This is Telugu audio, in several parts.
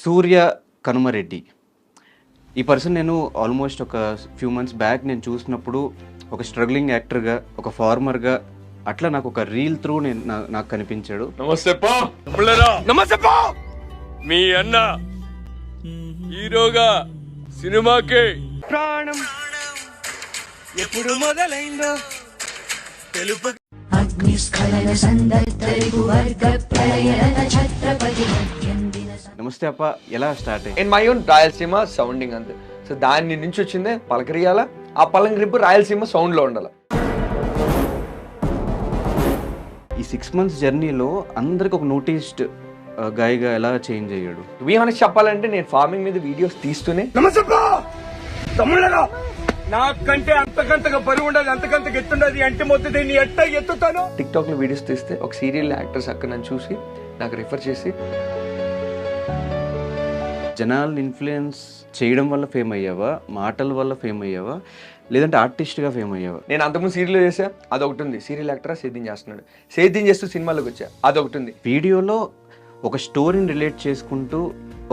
సూర్య కనుమరెడ్డి. ఈ పర్సన్ నేను ఆల్మోస్ట్ ఒక ఫ్యూ మంత్స్ బ్యాక్ నేను చూసినప్పుడు ఒక స్ట్రగ్లింగ్ యాక్టర్గా, ఒక ఫార్మర్గా అట్లా నాకు ఒక రీల్ త్రూ నాకు కనిపించాడు. నమస్తే పా మీ అన్న హీరోగా సినిమాకి ప్రాణం ఎప్పుడు మొదలైందో తెలుపు అగ్నిస్ఖలన సందర్తరిగు వర్గ ప్రళయన ఛత్రపతి మధ్యందిన. నమస్తే అప్ప, ఎలా స్టార్ట్ అయ్యి? In my own Rayalaseema sounding అంతే. సో దాని నుంచి వచ్చిందే పలకరియాల. ఆ పలకరింపు రాయలసీమ సౌండ్ లో ఉండాలి. ఈ 6 months జర్నీలో అందరికి ఒక నోటీస్డ్ గాయగా ఎలా చేంజ్ అయ్యాడు? టు బి హానెస్ట్ చెప్పాలంటే నేను ఫార్మింగ్ మీద వీడియోస్ తీస్తూనే నాకంటే అంతకంతగా బరువు ఉండదు, అంతకంతగా ఎత్తుండదు అంటే మొత్తం దీన్ని ఎట్ట ఎత్తుతాను. టిక్ టాక్ లో వీడియోస్ తీస్తే ఒక సీరియల్ యాక్టర్స్ అక్కడ నన్ను చూసి నాకు రిఫర్ చేసి జనాలను ఇన్ఫ్లుయెన్స్ చేయడం వల్ల ఫేమ్ అయ్యావా, మాటల వల్ల ఫేమ్ అయ్యావా, లేదంటే ఆర్టిస్ట్గా ఫేమ్ అయ్యావా? నేను అంతకుముందు సీరియల్ చేసా, అదొకటి ఉంది. సీరియల్ యాక్టర్ సేద్యం చేస్తున్నాడు, సేద్యం చేస్తూ సినిమాలోకి వచ్చా, అదొకటి ఉంది. వీడియోలో ఒక స్టోరీని రిలేట్ చేసుకుంటూ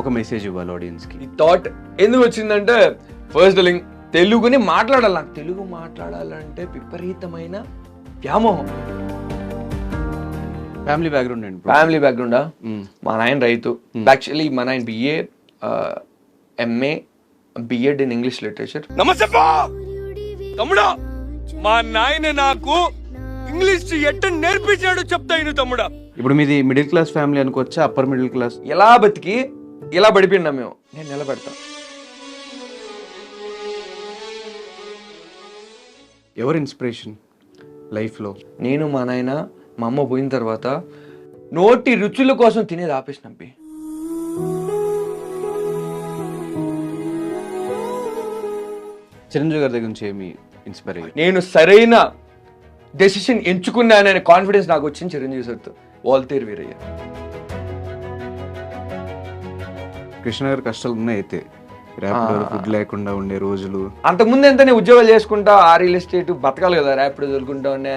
ఒక మెసేజ్ ఇవ్వాలి ఆడియన్స్కి. ఈ థాట్ ఎందుకు వచ్చిందంటే, ఫస్ట్ థింగ్ తెలుగుని మాట్లాడాలి. నాకు తెలుగు మాట్లాడాలంటే విపరీతమైన వ్యామోహం. ఫ్యామిలీ బ్యాక్గ్రౌండ్ అండి. ఫ్యామిలీ బ్యాక్గ్రౌండా? మా నాయన రైతు. యాక్చువల్లీ మా నాయన BA, MA, BEd in English literature. నమస్తే తమ్ముడా, మా నాయన నాకు ఇంగ్లీష్ ఎట్ట నేర్పించాడు చెప్తా ఇను తమ్ముడా. ఇప్పుడు మీది మిడిల్ క్లాస్ ఫ్యామిలీ అనుకోవచ్చా, అప్పర్ మిడిల్ క్లాస్? ఎలా బతికి ఎలా పడిపోయినా మేము, నేను నిలబెడతా. ఎవరు ఇన్స్పిరేషన్ లైఫ్లో? నేను, మా నాయన, మా అమ్మ పోయిన తర్వాత నోటి రుచుల కోసం తినేది ఆపేసి నంపి. చిరంజీవి గారి దగ్గర నుంచి ఏమి ఇన్స్పైర్ అయ్యి? నేను సరైన డెసిషన్ ఎంచుకున్నాననే కాన్ఫిడెన్స్ నాకు వచ్చింది చిరంజీవి సార్తో. వాల్తేరు వీరయ్య. కృష్ణ గారి కష్టాలు ఉన్నాయి అయితే, ర్యాపిడో ఫుడ్ లేకుండా ఉండే రోజులు. అంతకుముందు ఎంతనే ఉద్యోగాలు చేసుకుంటా, ఆ రియల్ ఎస్టేట్ బతకాలి కదా, ర్యాపిడో వదులుకుంటా ఉన్నా.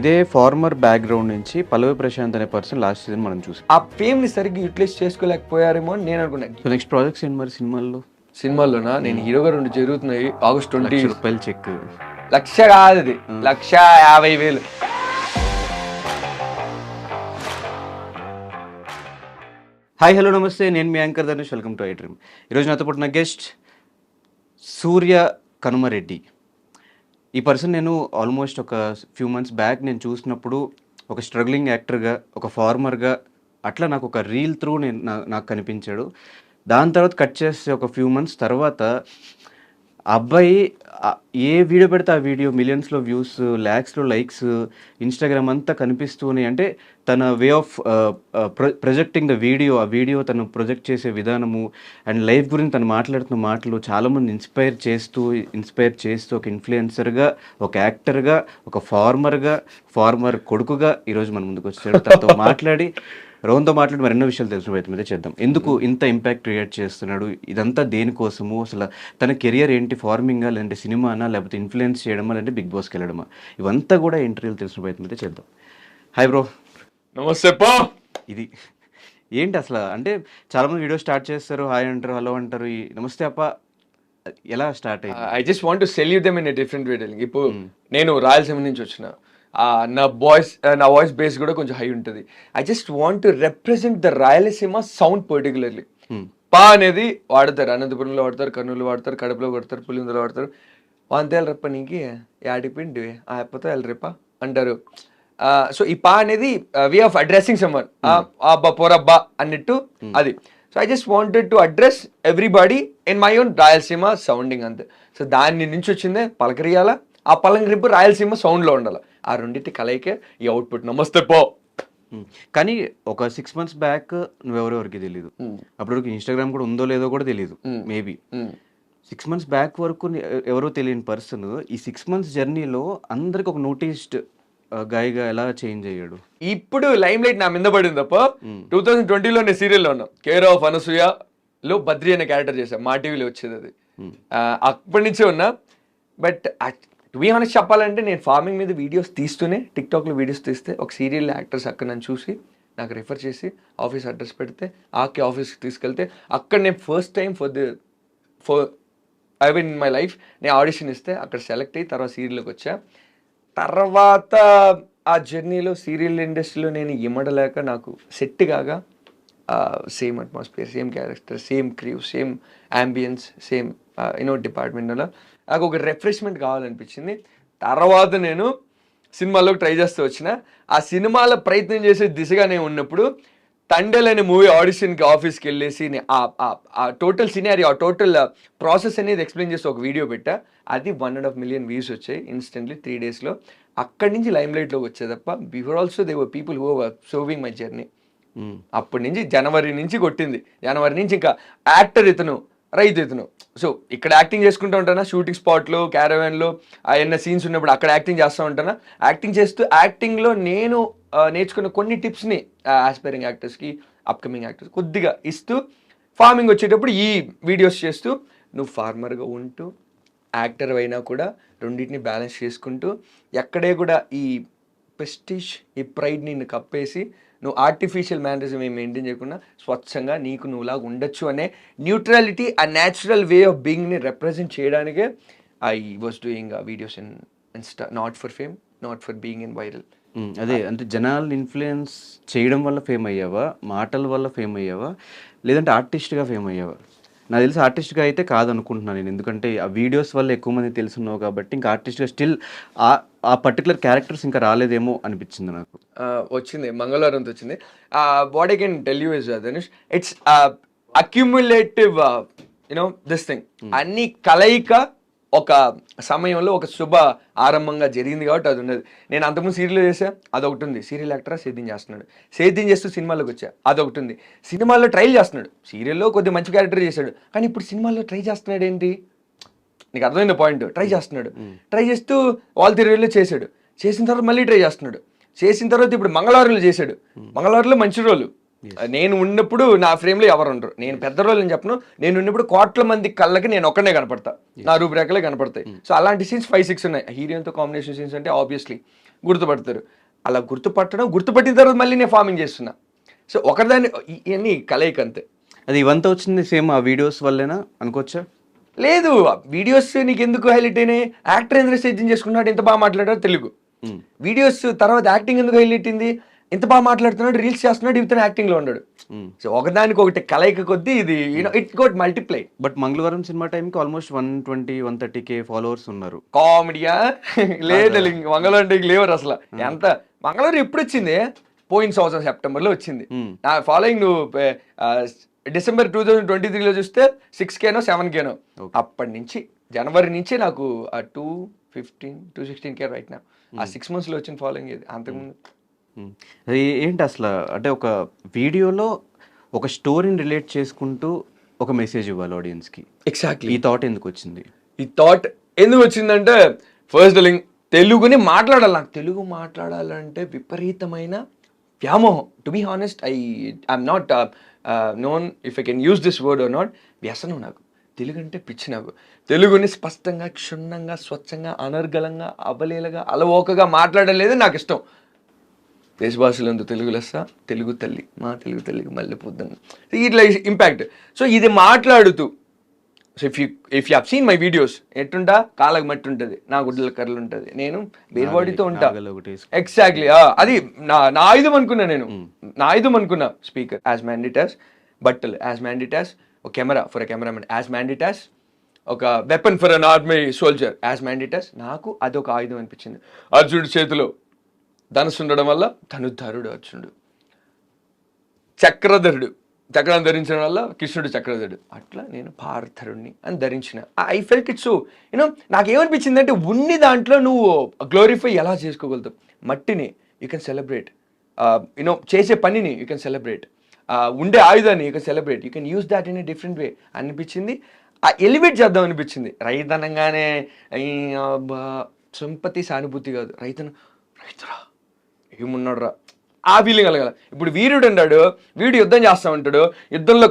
ఇదే ఫార్మర్ బ్యాక్గ్రౌండ్ నుంచి పల్లవి ప్రశాంత్ అనే పర్సన్ లాస్ట్ సీజన్ మనం చూసాం. ఆ ఫేమ్ ని సరిగ్గా యూటిలైజ్ చేసుకోలేకపోయారేమో అని నేను అనుకున్నాను. సో నెక్స్ట్ ప్రాజెక్ట్స్ ఏంటి మరి సినిమాల్లో? సినిమాల్లోనా? నేను హీరోగా 2 జరుగుతున్నాయి. August 20 రూపాయలు చెక్. 1,00,000 కాదు, అది 1,50,000. హాయ్, హలో, నమస్తే. నేను మీ anchor Dhanush. Welcome to I Dream. ఈరోజు నాతో పాటు నా గెస్ట్ సూర్య కనుమరెడ్డి. ఈ పర్సన్ నేను ఆల్మోస్ట్ ఒక ఫ్యూ మంత్స్ బ్యాక్ నేను చూసినప్పుడు ఒక స్ట్రగ్లింగ్ యాక్టర్గా, ఒక ఫార్మర్గా అట్లా నాకు ఒక రీల్ త్రూ నాకు కనిపించాడు. దాని తర్వాత కట్ చేస్తే ఒక ఫ్యూ మంత్స్ తర్వాత అబ్బాయి ఏ వీడియో పెడితే ఆ వీడియో మిలియన్స్లో వ్యూస్, ల్యాక్స్లో లైక్స్, ఇన్స్టాగ్రామ్ అంతా కనిపిస్తూనే, అంటే తన way of projecting the video, ఆ వీడియో తను ప్రొజెక్ట్ చేసే విధానము అండ్ లైఫ్ గురించి తను మాట్లాడుతున్న మాటలు చాలామంది ఇన్స్పైర్ చేస్తూ ఒక ఇన్ఫ్లుయెన్సర్గా, ఒక యాక్టర్గా, ఒక ఫార్మర్ కొడుకుగా ఈరోజు మన ముందుకు వచ్చాడు. తనతో మాట్లాడి మరెన్నో విషయాలు తెలిసిన ప్రయత్నం అయితే చేద్దాం. ఎందుకు ఇంత ఇంపాక్ట్ క్రియేట్ చేస్తున్నాడు, ఇదంతా దేనికోసము, అసలు తన కెరియర్ ఏంటి, ఫార్మింగా, లేదంటే సినిమానా, లేకపోతే ఇన్ఫ్లుయెన్స్ చేయడమా, లేదంటే బిగ్ బాస్కి వెళ్ళడమా, ఇవంతా కూడా ఇంటర్వ్యూలు తెలిసిన ప్రయత్నం అయితే చేద్దాం. Hi bro. నమస్తే పా. ఇది ఏంటి అసలు, అంటే చాలామంది వీడియో స్టార్ట్ చేస్తారు, హాయ్ అంటారు, హలో అంటారు, ఈ నమస్తే అప్ప ఎలా స్టార్ట్ అయ్యింది? I just want to cell you them in a different way. ఇప్పుడు నేను రాయలసీమ నుంచి వచ్చిన, నా వాయిస్ బేస్ కూడా కొంచెం హై ఉంటుంది. I just want to represent the Rayalaseema sound particularly. పా అనేది వాడతారు, అనంతపురంలో వాడతారు, కర్నూలు వాడతారు, కడపలో వాడతారు, పులిందులో వాడతారు. వంతేళ్ళు రెప్ప నీకు యాడిపిండి ఆ ఎప్పతో వెళ్ళరేపా అంటారు. సో ఈ పా అనేది వే ఆఫ్ అడ్రస్సింగ్ సమ్వన్, అబ్బా పోరబ్బా అన్నట్టు అది. So I just wanted to address everybody in my own Rayalaseema sounding అంతే. సో దాని నుంచి వచ్చిందే పలకరియాల. ఆ పలకరింపు రాయలసీమ సౌండ్ లో ఉండాలి. ఆ రెండింటి కలయికే ఈ అవుట్పుట్. నమస్తే పో. కానీ ఒక 6 months బ్యాక్ నువ్వెవరెవరికి తెలియదు, అప్పటివరకు ఇన్స్టాగ్రామ్ కూడా ఉందో లేదో కూడా తెలియదు. మేబీ 6 months బ్యాక్ వరకు ఎవరో తెలియని పర్సన్ ఈ 6 months జర్నీలో అందరికి ఒక నోటీస్డ్ గాయగా ఎలా చేంజ్ అయ్యాడు? ఇప్పుడు లైమ్ లైట్ నా మీద పడింది తప్ప 2020లో నేను సీరియల్లో ఉన్నా, కేర్ ఆఫ్ అనసూయలో బద్రి అనే క్యారెక్టర్ చేశా, మా టీవీలో వచ్చేది అది. అప్పటి నుంచే ఉన్నా. బట్ టు బి హానెస్ట్ చెప్పాలంటే నేను ఫార్మింగ్ మీద వీడియోస్ తీస్తూనే, టిక్ టాక్లో వీడియోస్ తీస్తే ఒక సీరియల్ యాక్టర్స్ అక్కడ నన్ను చూసి నాకు రెఫర్ చేసి ఆఫీస్ అడ్రస్ పెడితే ఆకే ఆఫీస్కి తీసుకెళ్తే అక్కడ నేను first time for I mean in my life నేను ఆడిషన్ ఇస్తే అక్కడ సెలెక్ట్ అయ్యి తర్వాత సీరియల్లోకి వచ్చా. తర్వాత ఆ జర్నీలో సీరియల్ ఇండస్ట్రీలో నేను ఇమ్మడలేక నాకు సెట్ కాగా same atmosphere, same character, same crew, same ambience, same డిపార్ట్మెంట్లో నాకు ఒక రిఫ్రెష్మెంట్ కావాలనిపించింది. తర్వాత నేను సినిమాల్లోకి ట్రై చేస్తూ వచ్చిన. ఆ సినిమాలో ప్రయత్నం చేసే దిశగా నేను ఉన్నప్పుడు తండేల్ అనే మూవీ ఆడిషన్కి ఆఫీస్కి వెళ్ళేసి ఆ టోటల్ సినారీ, ఆ టోటల్ ప్రాసెస్ అనేది ఎక్స్ప్లెయిన్ చేసి ఒక వీడియో పెట్టా. అది 1.5 million వ్యూస్ వచ్చాయి ఇన్స్టెంట్లీ 3 daysలో. అక్కడి నుంచి లైమ్ లైట్లోకి వచ్చే తప్ప before also they were people who were serving my journey. అప్పటి నుంచి జనవరి నుంచి కొట్టింది. జనవరి నుంచి ఇంకా యాక్టర్ ఇతను, రైతు ఇతను. సో ఇక్కడ యాక్టింగ్ చేసుకుంటూ ఉంటానా, షూటింగ్ స్పాట్లో, క్యారవాన్లో ఏమైనా సీన్స్ ఉన్నప్పుడు అక్కడ యాక్టింగ్ చేస్తూ ఉంటానా. యాక్టింగ్ చేస్తూ యాక్టింగ్లో నేను నేర్చుకున్న కొన్ని టిప్స్ని ఆస్పైరింగ్ యాక్టర్స్కి, అప్కమింగ్ యాక్టర్స్ కొద్దిగా ఇస్తూ, ఫార్మింగ్ వచ్చేటప్పుడు ఈ వీడియోస్ చేస్తూ నువ్వు ఫార్మర్గా ఉంటూ యాక్టర్ అయినా కూడా రెండింటిని బ్యాలెన్స్ చేసుకుంటూ ఎక్కడే కూడా ఈ ప్రెస్టీజ్, ఈ ప్రైడ్ నిన్ను కప్పేసి నువ్వు ఆర్టిఫిషియల్ మేనరిజం ఏం మెయింటైన్ చేయకుండా స్వచ్ఛంగా నీకు నువ్వులాగా ఉండొచ్చు అనే న్యూట్రాలిటీ, ఆ న్యాచురల్ వే ఆఫ్ బీయింగ్ని రిప్రజెంట్ చేయడానికే I was doing videos in Insta, not for fame, not for being in viral. అదే అంటే జనాలను ఇన్ఫ్లుయెన్స్ చేయడం వల్ల ఫేమ్ అయ్యావా, మాటల వల్ల ఫేమ్ అయ్యావా, లేదంటే ఆర్టిస్ట్గా ఫేమ్ అయ్యావా? నాకు తెలిసి ఆర్టిస్ట్గా అయితే కాదనుకుంటున్నాను నేను, ఎందుకంటే ఆ వీడియోస్ వల్ల ఎక్కువ మంది తెలుసున్నావు కాబట్టి. ఇంకా ఆర్టిస్ట్గా స్టిల్ ఆ పర్టికులర్ క్యారెక్టర్స్ ఇంకా రాలేదేమో అనిపించింది నాకు. వచ్చింది, మంగళవారంతో వచ్చింది. What I can tell you is Dhanush, it's accumulative this thing. అన్ని కలయిక ఒక సమయంలో ఒక శుభ ఆరంభంగా జరిగింది కాబట్టి అది ఉన్నది. నేను అంతకుముందు సీరియల్ చేసా, అదొకటి ఉంది. సీరియల్ యాక్టరా సేద్యం చేస్తున్నాడు, సేద్యం చేస్తూ సినిమాలోకి వచ్చా, అదొకటి ఉంది. సినిమాల్లో ట్రైల్ చేస్తున్నాడు, సీరియల్లో కొద్దిగా మంచి క్యారెక్టర్ చేశాడు, కానీ ఇప్పుడు సినిమాల్లో ట్రై చేస్తున్నాడు ఏంటి, నీకు అర్థమైంది పాయింట్. ట్రై చేస్తున్నాడు, ట్రై చేస్తూ వాళ్ళ తిరుగులో చేశాడు, చేసిన తర్వాత మళ్ళీ ట్రై చేస్తున్నాడు, చేసిన తర్వాత ఇప్పుడు మంగళవారంలో చేశాడు. మంగళవారంలో మంచి రోలు. నేను ఉన్నప్పుడు నా ఫ్రేమ్లో ఎవరు ఉండరు, నేను పెద్ద రోల్ అని చెప్పను. నేను ఉన్నప్పుడు 1,00,00,000 మంది కళ్ళకి నేను ఒక్కనే కనపడతా, నా రూపురేఖలే కనపడతాయి. సో అలాంటి సీన్స్ 5-6 ఉన్నాయి. హీరోయిన్తో కాంబినేషన్ సీన్స్ అంటే ఆబ్వియస్లీ గుర్తుపడతారు. అలా గుర్తుపట్టిన తర్వాత మళ్ళీ నేను ఫార్మింగ్ చేస్తున్నా. సో ఒకదాన్ని ఇవన్నీ కలయిక అంతే. అది ఇవంతా వచ్చింది సేమ్ ఆ వీడియోస్ వల్లేనా అనుకోవచ్చా? లేదు, వీడియోస్ నీకు ఎందుకు హైలైట్ అయినాయి? యాక్టర్ ఎందుకు సేద్యం చేసుకున్నాడు, ఎంత బాగా మాట్లాడారు తెలుగు. వీడియోస్ తర్వాత యాక్టింగ్ ఎందుకు హైలైట్ అయింది, ఎంత బాగా మాట్లాడుతున్నాడు, రీల్స్ చేస్తున్నాడు, ఇతను యాక్టింగ్ లో ఉన్నాడు. సో ఒకదానికి ఒకటి కలయిక కొద్దీ ఇది ఇట్ గోట్ మల్టిప్లై. బట్ మంగళవారం సినిమా టైంకి ఆల్మోస్ట్ 120-130K ఫాలోవర్స్ ఉన్నారు. కామెడీయా? లేదు, మంగళవారం లేవరు అసలు. ఎంత మంగళవారం ఎప్పుడు వచ్చింది? పోయిన సంవత్సరం సెప్టెంబర్లో వచ్చింది. నా ఫాలోయింగ్ నువ్వు డిసెంబర్ 2023లో చూస్తే 6K 7K. అప్పటి నుంచి జనవరి నుంచి నాకు 215-216K రైట్ నా. ఆ 6 monthsలో వచ్చిన ఫాలోయింగ్ ఇది. అంతకుముందు అది ఏంటి అసలు, అంటే ఒక వీడియోలో ఒక స్టోరీని రిలేట్ చేసుకుంటూ ఒక మెసేజ్ ఇవ్వాలి ఆడియన్స్కి. ఎగ్జాక్ట్లీ. ఈ థాట్ ఎందుకు వచ్చింది? ఈ థాట్ ఎందుకు వచ్చిందంటే, ఫస్ట్ తెలుగుని మాట్లాడాలి. నాకు తెలుగు మాట్లాడాలంటే విపరీతమైన వ్యామోహం. To be honest, I'm not known if I can use this word or not. వ్యసనం నాకు తెలుగు అంటే పిచ్చి. నాకు తెలుగుని స్పష్టంగా, క్షుణ్ణంగా, స్వచ్ఛంగా, అనర్గళంగా, అవలేలగా, అలవోకగా మాట్లాడలేదు నాకు ఇష్టం. దేశ భాషలందు తెలుగు లెస్స, తెలుగు తల్లి, మా తెలుగు తల్లికి మళ్ళీ పొద్దున్న, ఇట్లా ఇంపాక్ట్. సో ఇది మాట్లాడుతూ, so if you have seen my videos, ఎట్టుంటా కాళ్ళకి మట్టి ఉంటుంది, నా గుడ్డల కర్రలు ఉంటుంది, నేను బేర్ బాడీతో ఉంటా. ఎగ్జాక్ట్లీ. అది నా ఆయుధం అనుకున్నా. నేను నా ఆయుధం అనుకున్నా. స్పీకర్ యాజ్ మ్యాండేట్ యాజ్, బట్టలు యాజ్ మ్యాండేట్ యాజ్, ఒక camera for a cameraman as mandate as, ఒక weapon for an army soldier as mandate as. నాకు అదొక ఆయుధం అనిపించింది. అర్జునుడి చేతిలో ధనుసు ఉండడం వల్ల ధనుధరుడు అర్జునుడు, చక్రధరుడు చక్రం ధరించడం వల్ల కృష్ణుడు చక్రధరుడు. అట్లా నేను పార్థరుణ్ణి అని ధరించిన. ఐ ఫెల్ట్ ఇట్ సో నాకేమనిపించింది అంటే, ఉన్ని దాంట్లో నువ్వు గ్లోరిఫై ఎలా చేసుకోగలుగుతావు. మట్టిని యూ కెన్ సెలబ్రేట్, చేసే పనిని యూ కెన్ సెలబ్రేట్, ఉండే ఆయుధాన్ని you can celebrate, you can use that in a different way అనిపించింది. ఎలివేట్ చేద్దాం అనిపించింది. రైతనంగానే సంపత్తి సానుభూతి కాదు, రైతురా ఏమున్నాడు రా ఆ ఫీలింగ్ కలగాలి. ఇప్పుడు వీరుడు అన్నాడు, వీడు యుద్ధం చేస్తూ ఉంటాడు, యుద్ధంలో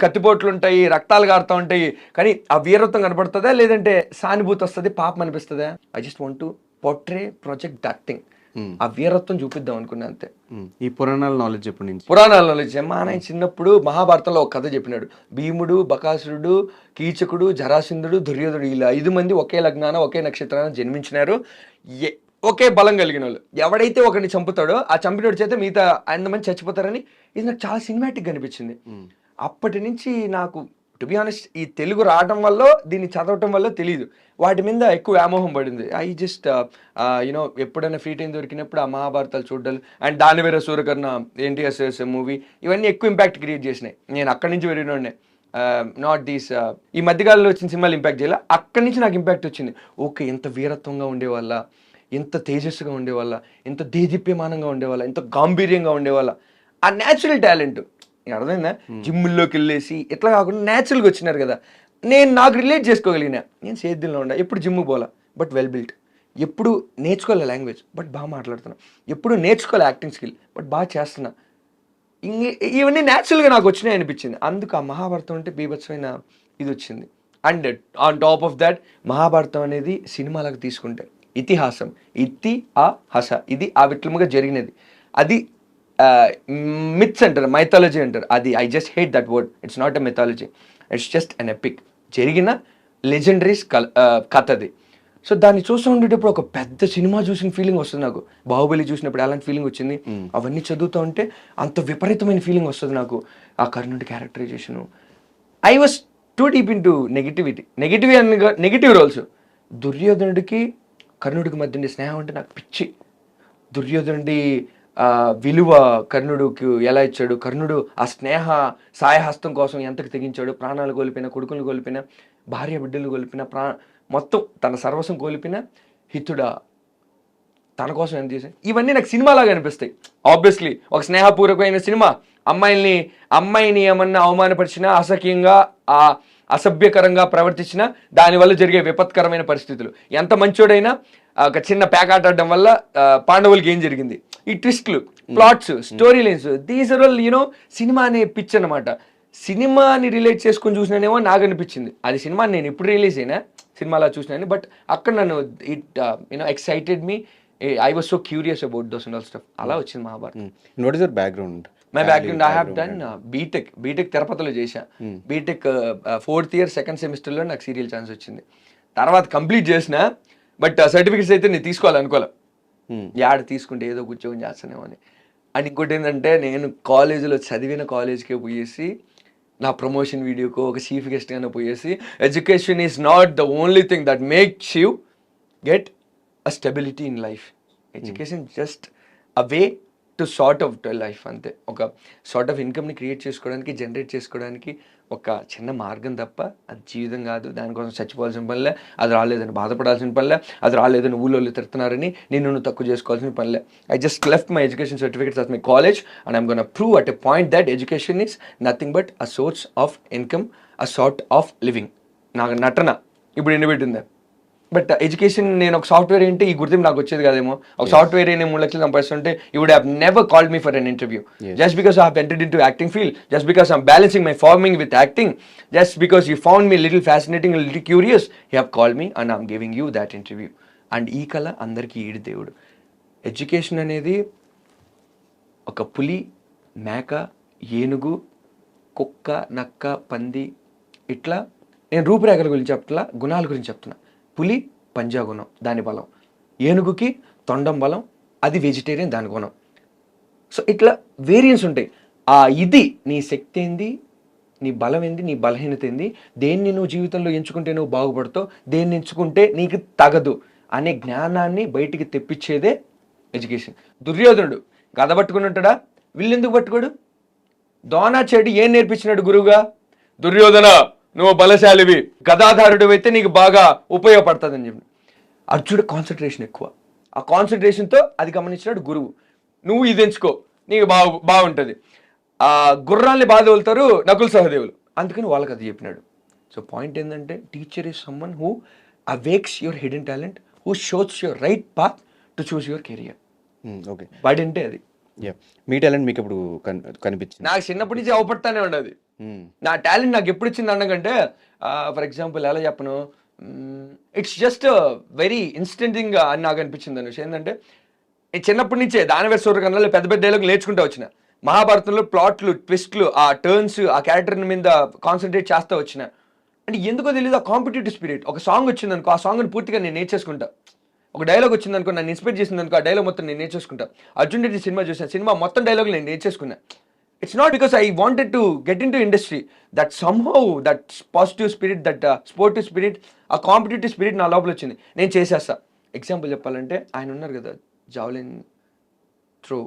కత్తిపోట్లు ఉంటాయి, రక్తాలు కారుతూ ఉంటాయి, కానీ ఆ వీరత్వం కనపడుతుందా, లేదంటే సానుభూతి వస్తుంది, పాపం అనిపిస్తుందా? I just want to portray project that thing. ఆ వీరత్వం చూపిద్దాం అనుకున్నా అంతే. ఈ పురాణాల నాలెడ్జ్ ఎప్పటి నుంచి? పురాణాల్లో నుంచి మా ఆయన చిన్నప్పుడు మహాభారతంలో ఒక కథ చెప్పినాడు. భీముడు, బకాసురుడు, కీచకుడు, జరాసింధుడు, దుర్యోధనుడు ఇలా 5 మంది ఒకే లగ్నాన ఒకే నక్షత్రాన జన్మించినారు. ఒకే బలం కలిగిన వాళ్ళు. ఎవడైతే ఒకరిని చంపుతాడో ఆ చంపినోడి చేత మిగతా 5 మంది చచ్చిపోతారని ఇది నాకు చాలా సినిమాటిక్ అనిపించింది. అప్పటి నుంచి నాకు టు బి ఆనెస్ట్ ఈ తెలుగు రావడం వల్ల దీన్ని చదవటం వల్ల తెలియదు, వాటి మీద ఎక్కువ వ్యామోహం పడింది. ఐ జస్ట్ యూనో ఎప్పుడైనా ఫ్రీ టైం దొరికినప్పుడు ఆ మహాభారతాలు చూడాలి. అండ్ దానివేర సూరకర్ణ ఎన్టీఆర్ మూవీ ఇవన్నీ ఎక్కువ ఇంపాక్ట్ క్రియేట్ చేసినాయి. నేను అక్కడి నుంచి వెళ్ళినోడే, నాట్ దీస్ ఈ మధ్యకాలంలో వచ్చిన సినిమాలు ఇంపాక్ట్ చేయాలి. అక్కడి నుంచి నాకు ఇంపాక్ట్ వచ్చింది. ఓకే, ఎంత వీరత్వంగా ఉండేవాళ్ళ, ఎంత తేజస్సుగా ఉండేవాళ్ళ, ఎంత దేదీప్యమానంగా ఉండేవాళ్ళ, ఎంత గాంభీర్యంగా ఉండేవాళ్ళ. ఆ న్యాచురల్ టాలెంట్ అర్థమైందా? జిమ్ముల్లోకి వెళ్ళేసి ఇట్లా కాకుండా న్యాచురల్గా వచ్చినారు కదా. నాకు రిలేట్ చేసుకోగలిగిన. నేను సేద్యంలో ఉండా, ఎప్పుడు జిమ్ము పోలా, బట్ వెల్ బిల్ట్. ఎప్పుడు నేర్చుకోలే లాంగ్వేజ్, బట్ బాగా మాట్లాడుతున్నా. ఎప్పుడు నేర్చుకోలే యాక్టింగ్ స్కిల్, బట్ బాగా చేస్తున్నా. ఇవన్నీ న్యాచురల్గా నాకు వచ్చినాయి అనిపించింది. అందుకు ఆ మహాభారతం అంటే బీభత్సమైన ఇది వచ్చింది. And on top of that Mahabharatam అనేది సినిమాలకు తీసుకుంటే ఇతిహాసం, ఇతి ఆ హస, ఇది ఆ విట్లముగా జరిగినది. అది మిత్స్ అంటారు, మైథాలజీ అంటారు. అది I just hate that word. It's not a mythology, it's just an epic. జరిగిన లెజెండరీస్ కథ అది. సో దాన్ని చూస్తూ ఉండేటప్పుడు ఒక పెద్ద సినిమా చూసిన ఫీలింగ్ వస్తుంది నాకు. బాహుబలి చూసినప్పుడు అలాంటి ఫీలింగ్ వచ్చింది. అవన్నీ చదువుతూ ఉంటే అంత విపరీతమైన ఫీలింగ్ వస్తుంది నాకు. ఆ కర్ణుడి characterisation, I was too deep into negative roles. దుర్యోధనుడికి కర్ణుడికి మధ్య ఉండే స్నేహం అంటే నాకు పిచ్చి. దుర్యోధనుడి విలువ కర్ణుడికి ఎలా ఇచ్చాడు, కర్ణుడు ఆ స్నేహ సాయహస్తం కోసం ఎంతకు తెగించాడు, ప్రాణాలు కోల్పోయిన, కొడుకులు కోల్పోయిన, భార్య బిడ్డలు కోల్పోయిన, మొత్తం తన సర్వస్వం కోల్పోయిన హితుడా తన కోసం ఎంత చేశాడు. ఇవన్నీ నాకు సినిమాలాగా అనిపిస్తాయి. ఆబ్వియస్లీ ఒక స్నేహపూర్వకమైన సినిమా, అమ్మాయిని ఏమన్నా అవమానపరిచినా, అసహ్యంగా అసభ్యకరంగా ప్రవర్తించినా దానివల్ల జరిగే విపత్కరమైన పరిస్థితులు. ఎంత మంచోడైనా ఒక చిన్న ప్యాకాట్ ఆడడం వల్ల పాండవులకి ఏం జరిగింది, ఈ ట్విస్ట్లు, plots, story lines, these are all you know cinema అనే పిచ్ అనమాట. సినిమాని రిలేట్ చేసుకుని చూసినానేమో నాకు అనిపించింది. అది సినిమా నేను ఎప్పుడు రిలీజ్ అయినా సినిమాలా చూసినాను, బట్ అక్కడ నన్ను it you know excited me. I was so curious about those and all stuff. అలా వచ్చింది Mahabharatam. What is your background? My background, I have done BTech తిరుపతిలో చేశా. బీటెక్ 4th year 2nd సెమిస్టర్లో నాకు సీరియల్ ఛాన్స్ వచ్చింది. తర్వాత కంప్లీట్ చేసిన, బట్ సర్టిఫికెట్స్ అయితే నేను తీసుకోవాలనుకోలే. యాడ తీసుకుంటే ఏదో ఉద్యోగం చేస్తానేమో అని. అండ్ ఇంకోటి ఏంటంటే, నేను కాలేజీలో చదివిన కాలేజ్కే పోయేసి నా ప్రమోషన్ వీడియోకో ఒక చీఫ్ గెస్ట్గానే పోయేసి, education is not the only thing that makes you get a stability in life. Education just a way to sort of life, అంతే. ఒక సార్ట్ ఆఫ్ ఇన్కమ్ని క్రియేట్ చేసుకోవడానికి, జనరేట్ చేసుకోవడానికి ఒక చిన్న మార్గం తప్ప అది జీవితం కాదు. దానికోసం చచ్చిపోవాల్సిన పనిలే, అది రాలేదని బాధపడాల్సిన పనిలే, అది రాలేదని ఊళ్ళో తిడుతున్నారని నువ్వు తక్కువ చేసుకోవాల్సిన పనిలే. I just left my education certificates at my college and I'm gonna prove at a point that education is nothing but a source of income, a sort of living. నాకు నటన ఇప్పుడు ఎండబెట్టింది, బట్ ఎడ్యుకేషన్ నేను ఒక సాఫ్ట్వేర్ ఏంటి ఈ గుర్తింపు నాకు వచ్చేది కాదేమో. ఒక సాఫ్ట్వేర్ నేను 3 లక్షలు సంపాదిస్తుంటే you would have never called me for an interview. Just because I have entered in to acting field, just because I'm balancing my farming with acting, just because you found me little fascinating, little curious, you have called me and I'm giving you that interview. And ఈ కళ అందరికీ ఈడు దేవుడు. ఎడ్యుకేషన్ అనేది ఒక పులి, మేక, ఏనుగు, కుక్క, నక్క, పంది, ఇట్లా నేను రూపురేఖల గురించి చెప్తున్నా, గుణాల గురించి చెప్తున్నా. పులి పంజాగుణం, దాని బలం. ఏనుగుకి తొండం బలం, అది వెజిటేరియన్, దాని గుణం. సో ఇట్లా వేరియన్స్ ఉంటాయి. ఇది నీ శక్తి ఏంది, నీ బలం ఏంది, నీ బలహీనత ఏంది, దేన్ని నువ్వు జీవితంలో ఎంచుకుంటే నువ్వు బాగుపడతావు, దేన్ని ఎంచుకుంటే నీకు తగదు అనే జ్ఞానాన్ని బయటికి తెప్పించేదే ఎడ్యుకేషన్. దుర్యోధనుడు గద పట్టుకుని ఉంటాడా, వీళ్ళెందుకు పట్టుకోడు? ద్రోణాచార్యుడు ఏం నేర్పించినాడు గురువుగా? దుర్యోధన నువ్వు బలశాలివి, గదాధారుడు అయితే నీకు బాగా ఉపయోగపడుతుంది అని చెప్పి. అర్జునుడు కాన్సన్ట్రేషన్ ఎక్కువ, ఆ కాన్సన్ట్రేషన్తో అది గమనించినాడు గురువు. నువ్వు ఇది ఎంచుకో, నీకు బాగుంటుంది. గుర్రాల్ని బాధ వెళ్తారు నకుల్ సహదేవులు, అందుకని వాళ్ళకి అది చెప్పినాడు. సో పాయింట్ ఏంటంటే, teacher is someone who awakes your hidden talent, who shows your right path to choose your career. Okay, వాడంటే అది. మీ టాలెంట్ మీకు ఎప్పుడు కనిపించింది? నాకు చిన్నప్పటి నుంచి అవపడతానే ఉండదు. నా టాలెంట్ నాకు ఎప్పుడు ఇచ్చింది అనకంటే, ఫర్ ఎగ్జాంపుల్ ఎలా చెప్పను, it's just very instant thing అని నాకు అనిపించింది. అనుష్ ఏంటంటే, చిన్నప్పటి నుంచే దానవీర సూర్యకర్ణలో పెద్ద పెద్ద డైలాగ్ నేర్చుకుంటూ వచ్చిన, మహాభారతంలో ప్లాట్లు, ట్విస్ట్లు, ఆ టర్న్స్, ఆ క్యారెక్టర్ మీద కాన్సన్ట్రేట్ చేస్తూ వచ్చిన. అంటే ఎందుకో తెలియదు ఆ కాంపిటేటివ్ స్పిరిట్. ఒక సాంగ్ వచ్చింది అనుకో, ఆ సాంగ్ని పూర్తిగా నేను నేర్చేసుకుంటా. ఒక డైలాగ్ వచ్చింది అనుకో, నన్ను ఇన్స్పైర్ చేసింది అనుకో, ఆ డైలాగ్ మొత్తం నేను నేర్చేసుకుంటా. అర్జున్ రెడ్డి సినిమా చూసాను, సినిమా మొత్తం డైలాగ్ నేను నేర్చేసుకున్నా. It's not because I wanted to get in to industry, that somehow that positive spirit, that sportive spirit, that competitive spirit నా లోపల వచ్చింది. నేను చేసేస్తా. ఎగ్జాంపుల్ చెప్పాలంటే ఆయన ఉన్నారు కదా, జావలిన్ త్రో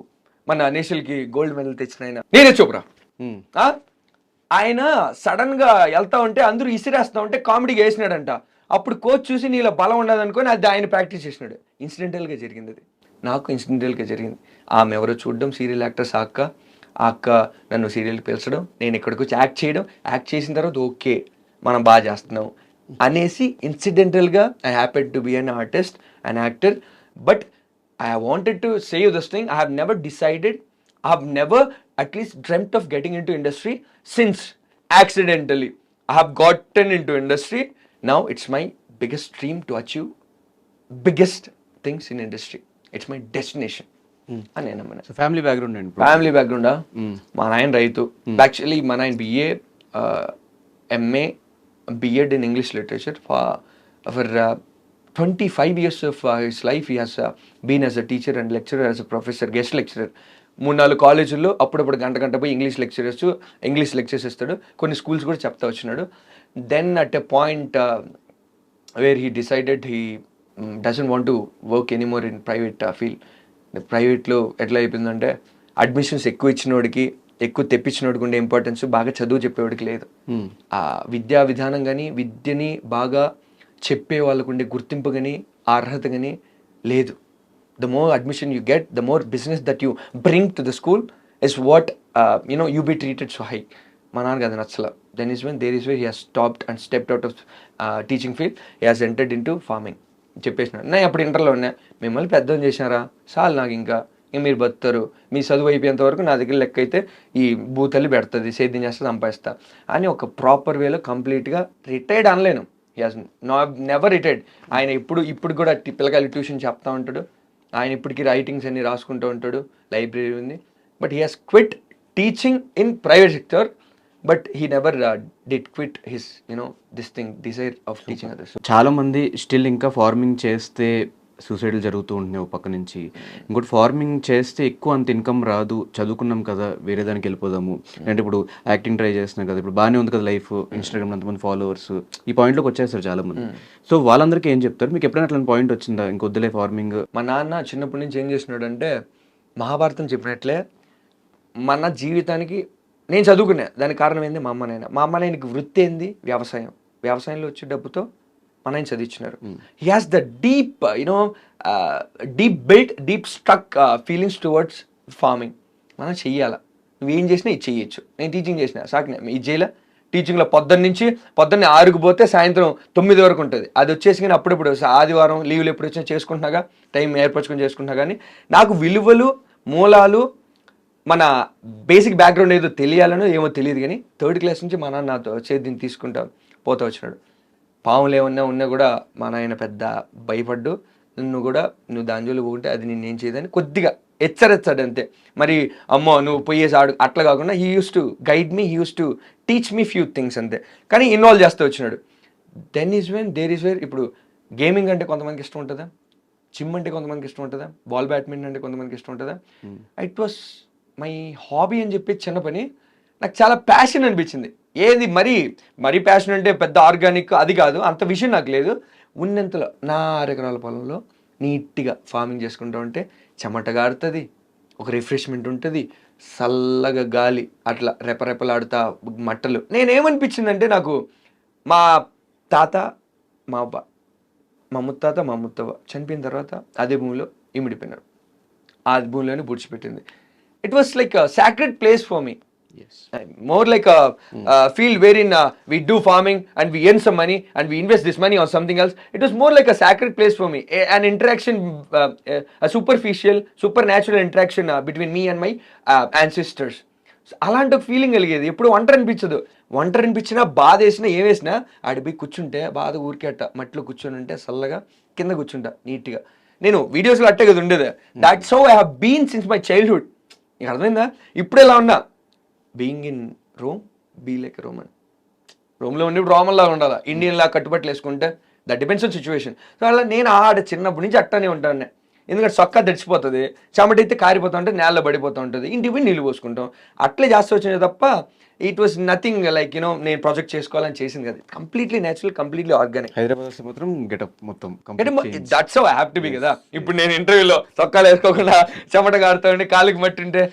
మన నేషనల్కి గోల్డ్ మెడల్ తెచ్చిన ఆయన నీరజ్ చోప్రా. ఆయన సడన్ గా వెళ్తా ఉంటే అందరూ ఇసిరేస్తా ఉంటే కామెడీగా వేసినాడంట. అప్పుడు కోచ్ చూసి నీలో బలం ఉండదు అనుకొని అది ఆయన ప్రాక్టీస్ చేసినాడు. ఇన్సిడెంటల్ గా జరిగింది అది, నాకు ఇన్సిడెంటల్ గా జరిగింది. ఆమె ఎవరో చూడడం, సీరియల్ యాక్టర్స్ ఆ అక్క నన్ను సీరియల్కి పిలిచడం, నేను ఇక్కడికి వచ్చి యాక్ట్ చేయడం, యాక్ట్ చేసిన తర్వాత ఓకే మనం బాగా చేస్తున్నాం అనేసి ఇన్సిడెంటల్గా I happened to be an artist, an actor. But I wanted to say you this thing. I have never decided. I have never at least dreamt of getting into industry since accidentally I have gotten into industry. Now it's my biggest dream to achieve biggest things in industry. It's my destination. అని నేను నమ్మిన. ఫ్యామిలీ బ్యాక్గ్రౌండ్ అండి. ఫ్యామిలీ బ్యాక్గ్రౌండా, మా నాయన రైతు. యాక్చువల్లీ మా నాయన BA, MA, BEd in English literature. For 25 years of his life he has been as a teacher and lecturer, as a professor, guest lecturer. 3-4 కాలేజీల్లో అప్పుడప్పుడు గంట పోయి ఇంగ్లీష్ లెక్చర్స్ ఇస్తాడు. కొన్ని స్కూల్స్ కూడా చెప్తా వచ్చినాడు. Then at a point where he decided he doesn't want to work anymore in private field. ప్రైవేట్లో ఎట్లా అయిపోయిందంటే అడ్మిషన్స్ ఎక్కువ ఇచ్చినోడికి, ఎక్కువ తెప్పించినోడికి ఉండే ఇంపార్టెన్స్ బాగా చదువు చెప్పేవాడికి లేదు. ఆ విద్యా విధానం కానీ, విద్యని బాగా చెప్పే వాళ్ళకు ఉండే గుర్తింపు కానీ, అర్హత కానీ లేదు. The more admission you get, the more business that you bring to the school is what you be treated so high. మా నాన్నకి అది నచ్చల. Then is when there is when he has stopped and stepped out of teaching field. He has entered in to farming చెప్పేసినాడు. నేను అప్పుడు ఇంటర్లో ఉన్నా, మిమ్మల్ని పెద్దం చేసినారా చాలు, నాకు ఇంకా మీరు బతుతారు, మీ చదువు అయిపోయేంత వరకు నా దగ్గర లెక్క అయితే ఈ భూతల్లి పెడుతుంది, సేద్యం చేస్తే సంపాదిస్తా అని ఒక ప్రాపర్ వేలో కంప్లీట్గా రిటైర్డ్ అనలేను. He has never retired. ఆయన ఇప్పుడు కూడా పిల్లకాయలు ట్యూషన్ చెప్తా ఉంటాడు. ఆయన ఇప్పటికీ రైటింగ్స్ అన్ని రాసుకుంటూ ఉంటాడు, లైబ్రరీ ఉంది. But he has quit teaching in private sector, but he never did quit his this thing, desire of teaching others. చాలా మంది స్టిల్ ఇంకా ఫార్మింగ్ చేస్తే సూసైడ్లు జరుగుతూ ఉంటున్నాయి ఒక పక్క నుంచి. ఇంకోటి ఫార్మింగ్ చేస్తే ఎక్కువ అంత ఇన్కమ్ రాదు, చదువుకున్నాం కదా వేరే దానికి వెళ్ళిపోదాము, అంటే ఇప్పుడు యాక్టింగ్ ట్రై చేస్తున్నాం కదా, ఇప్పుడు బాగానే ఉంది కదా లైఫ్, ఇన్స్టాగ్రామ్ అంతమంది ఫాలోవర్స్, ఈ పాయింట్లోకి వచ్చేస్తారు చాలా మంది. సో వాళ్ళందరికీ ఏం చెప్తారు? మీకు ఎప్పుడైనా అట్లాంటి పాయింట్ వచ్చిందా ఇంకొద్దులే ఫార్మింగ్? మా నాన్న చిన్నప్పటి నుంచి ఏం చేస్తున్నాడు అంటే, మహాభారతం చెప్పినట్లే మన జీవితానికి, నేను చదువుకున్నా దానికి కారణం ఏంది మా అమ్మ నాయన. మా అమ్మ నాయనకి వృత్తి ఏంది? వ్యవసాయం. వ్యవసాయంలో వచ్చే డబ్బుతో మన ఆయన చదివించినారు. He has the deep deep struck feelings towards farming. మనం చెయ్యాలా, నువ్వేం చేసినా ఇది చెయ్యొచ్చు. నేను టీచింగ్ చేసిన సాకినా ఇది చేయలే. టీచింగ్లో పొద్దున్నే 6కి పోతే సాయంత్రం 9 వరకు ఉంటుంది. అది వచ్చేసి కానీ అప్పుడప్పుడు ఆదివారం లీవ్లు ఎప్పుడు వచ్చినా చేసుకుంటున్నాగా, టైం ఏర్పరచుకొని చేసుకుంటున్నా. కానీ నాకు విలువలు, మూలాలు, మన బేసిక్ బ్యాక్గ్రౌండ్ ఏదో తెలియాలనో ఏమో తెలియదు. కానీ 3rd క్లాస్ నుంచి మా నాన్న నాతో దీన్ని తీసుకుంటా పోతా వచ్చినాడు. పాములు ఏమన్నా ఉన్నా కూడా మా నాయన పెద్ద భయపడ్డు. నువ్వు దాని జోలికి పోకుంటే అది నేనేం చేయదని కొద్దిగా హెచ్చరిస్తాడు అంతే. మరి అమ్మో నువ్వు పోయేసి ఆడు అట్లా కాకుండా he used to guide me, he used to teach me few things అంతే. కానీ ఇన్వాల్వ్ చేస్తూ వచ్చినాడు. Then is when there is where ఇప్పుడు గేమింగ్ అంటే కొంతమందికి ఇష్టం ఉంటుందా, జిమ్ అంటే కొంతమందికి ఇష్టం ఉంటుందా, బాల్ బ్యాడ్మింటన్ అంటే కొంతమందికి ఇష్టం ఉంటుందా. ఇట్ వాస్ మై హాబీ అని చెప్పి చిన్న పని నాకు చాలా ప్యాషన్ అనిపించింది. ఏది మరీ ప్యాషన్ అంటే పెద్ద ఆర్గానిక్ అది కాదు, అంత విషయం నాకు లేదు. ఉన్నంతలో నా 6 ఎకరాల పొలంలో నీట్గా ఫార్మింగ్ చేసుకుంటూ ఉంటే చెమట గారుతుంది, ఒక రిఫ్రెష్మెంట్ ఉంటుంది, చల్లగా గాలి అట్లా రెపరెపలాడుతా మట్టలు. నేనేమనిపించిందంటే నాకు మా తాత, మా అబ్బా, మా ముత్తాత, మా ముత్తవ్వ చనిపోయిన తర్వాత అదే భూమిలో ఇమిడిపోయినారు. ఆ భూమిలోనే పూడ్చిపెట్టింది. It was like a sacred place for me. Yes. More like a field wherein we do farming and we earn some money and we invest this money on something else. It was more like a sacred place for me. An interaction, a superficial, supernatural interaction between me and my ancestors. అలాంటి ఒక ఫీలింగ్ కలిగేది. ఎప్పుడు ఒంటరి అనిపించినా బాధ వేసినా ఏం వేసినా ఆడిపోయి కూర్చుంటే బాధ ఊరికేట మట్టిలో కూర్చొని ఉంటే చల్లగా కింద కూర్చుంటా నీట్గా. నేను వీడియోస్లో అట్టే కదా ఉండేది. That's how I have been since my childhood. నీకు అర్థమైందా? ఇప్పుడు ఎలా ఉన్నా, being in Rome be like Roman. రోమ్లో ఉండి రోమన్లా ఉండాలా, ఇండియన్ లా కట్టుబట్టలు వేసుకుంటే that depends on situation. So అలా నేను చిన్నప్పటి నుంచి అట్టానే ఉంటాను. ఎందుకంటే సొక్కా తెచ్చిపోతుంది, చెమటైతే కారిపోతూ ఉంటుంది, నేలలో పడిపోతూ ఉంటుంది, ఇంటికి పోయి నీళ్ళు పోసుకుంటాం, అట్లే చేస్తూ వచ్చింది తప్ప ఇట్ వాస్ నథింగ్ లైక్ నేను ప్రాజెక్ట్ చేసుకోవాలని చేసింది కదా. Completely natural, completely organic. Hyderabad వస్తే మాత్రం గెటప్ మొత్తం that's how I have to be కదా. ఇప్పుడు నేను ఇంటర్వ్యూలో సొక్కాలు వేసుకోకుండా చెమట కారుతా ఉండి కాలికి మట్టుంటే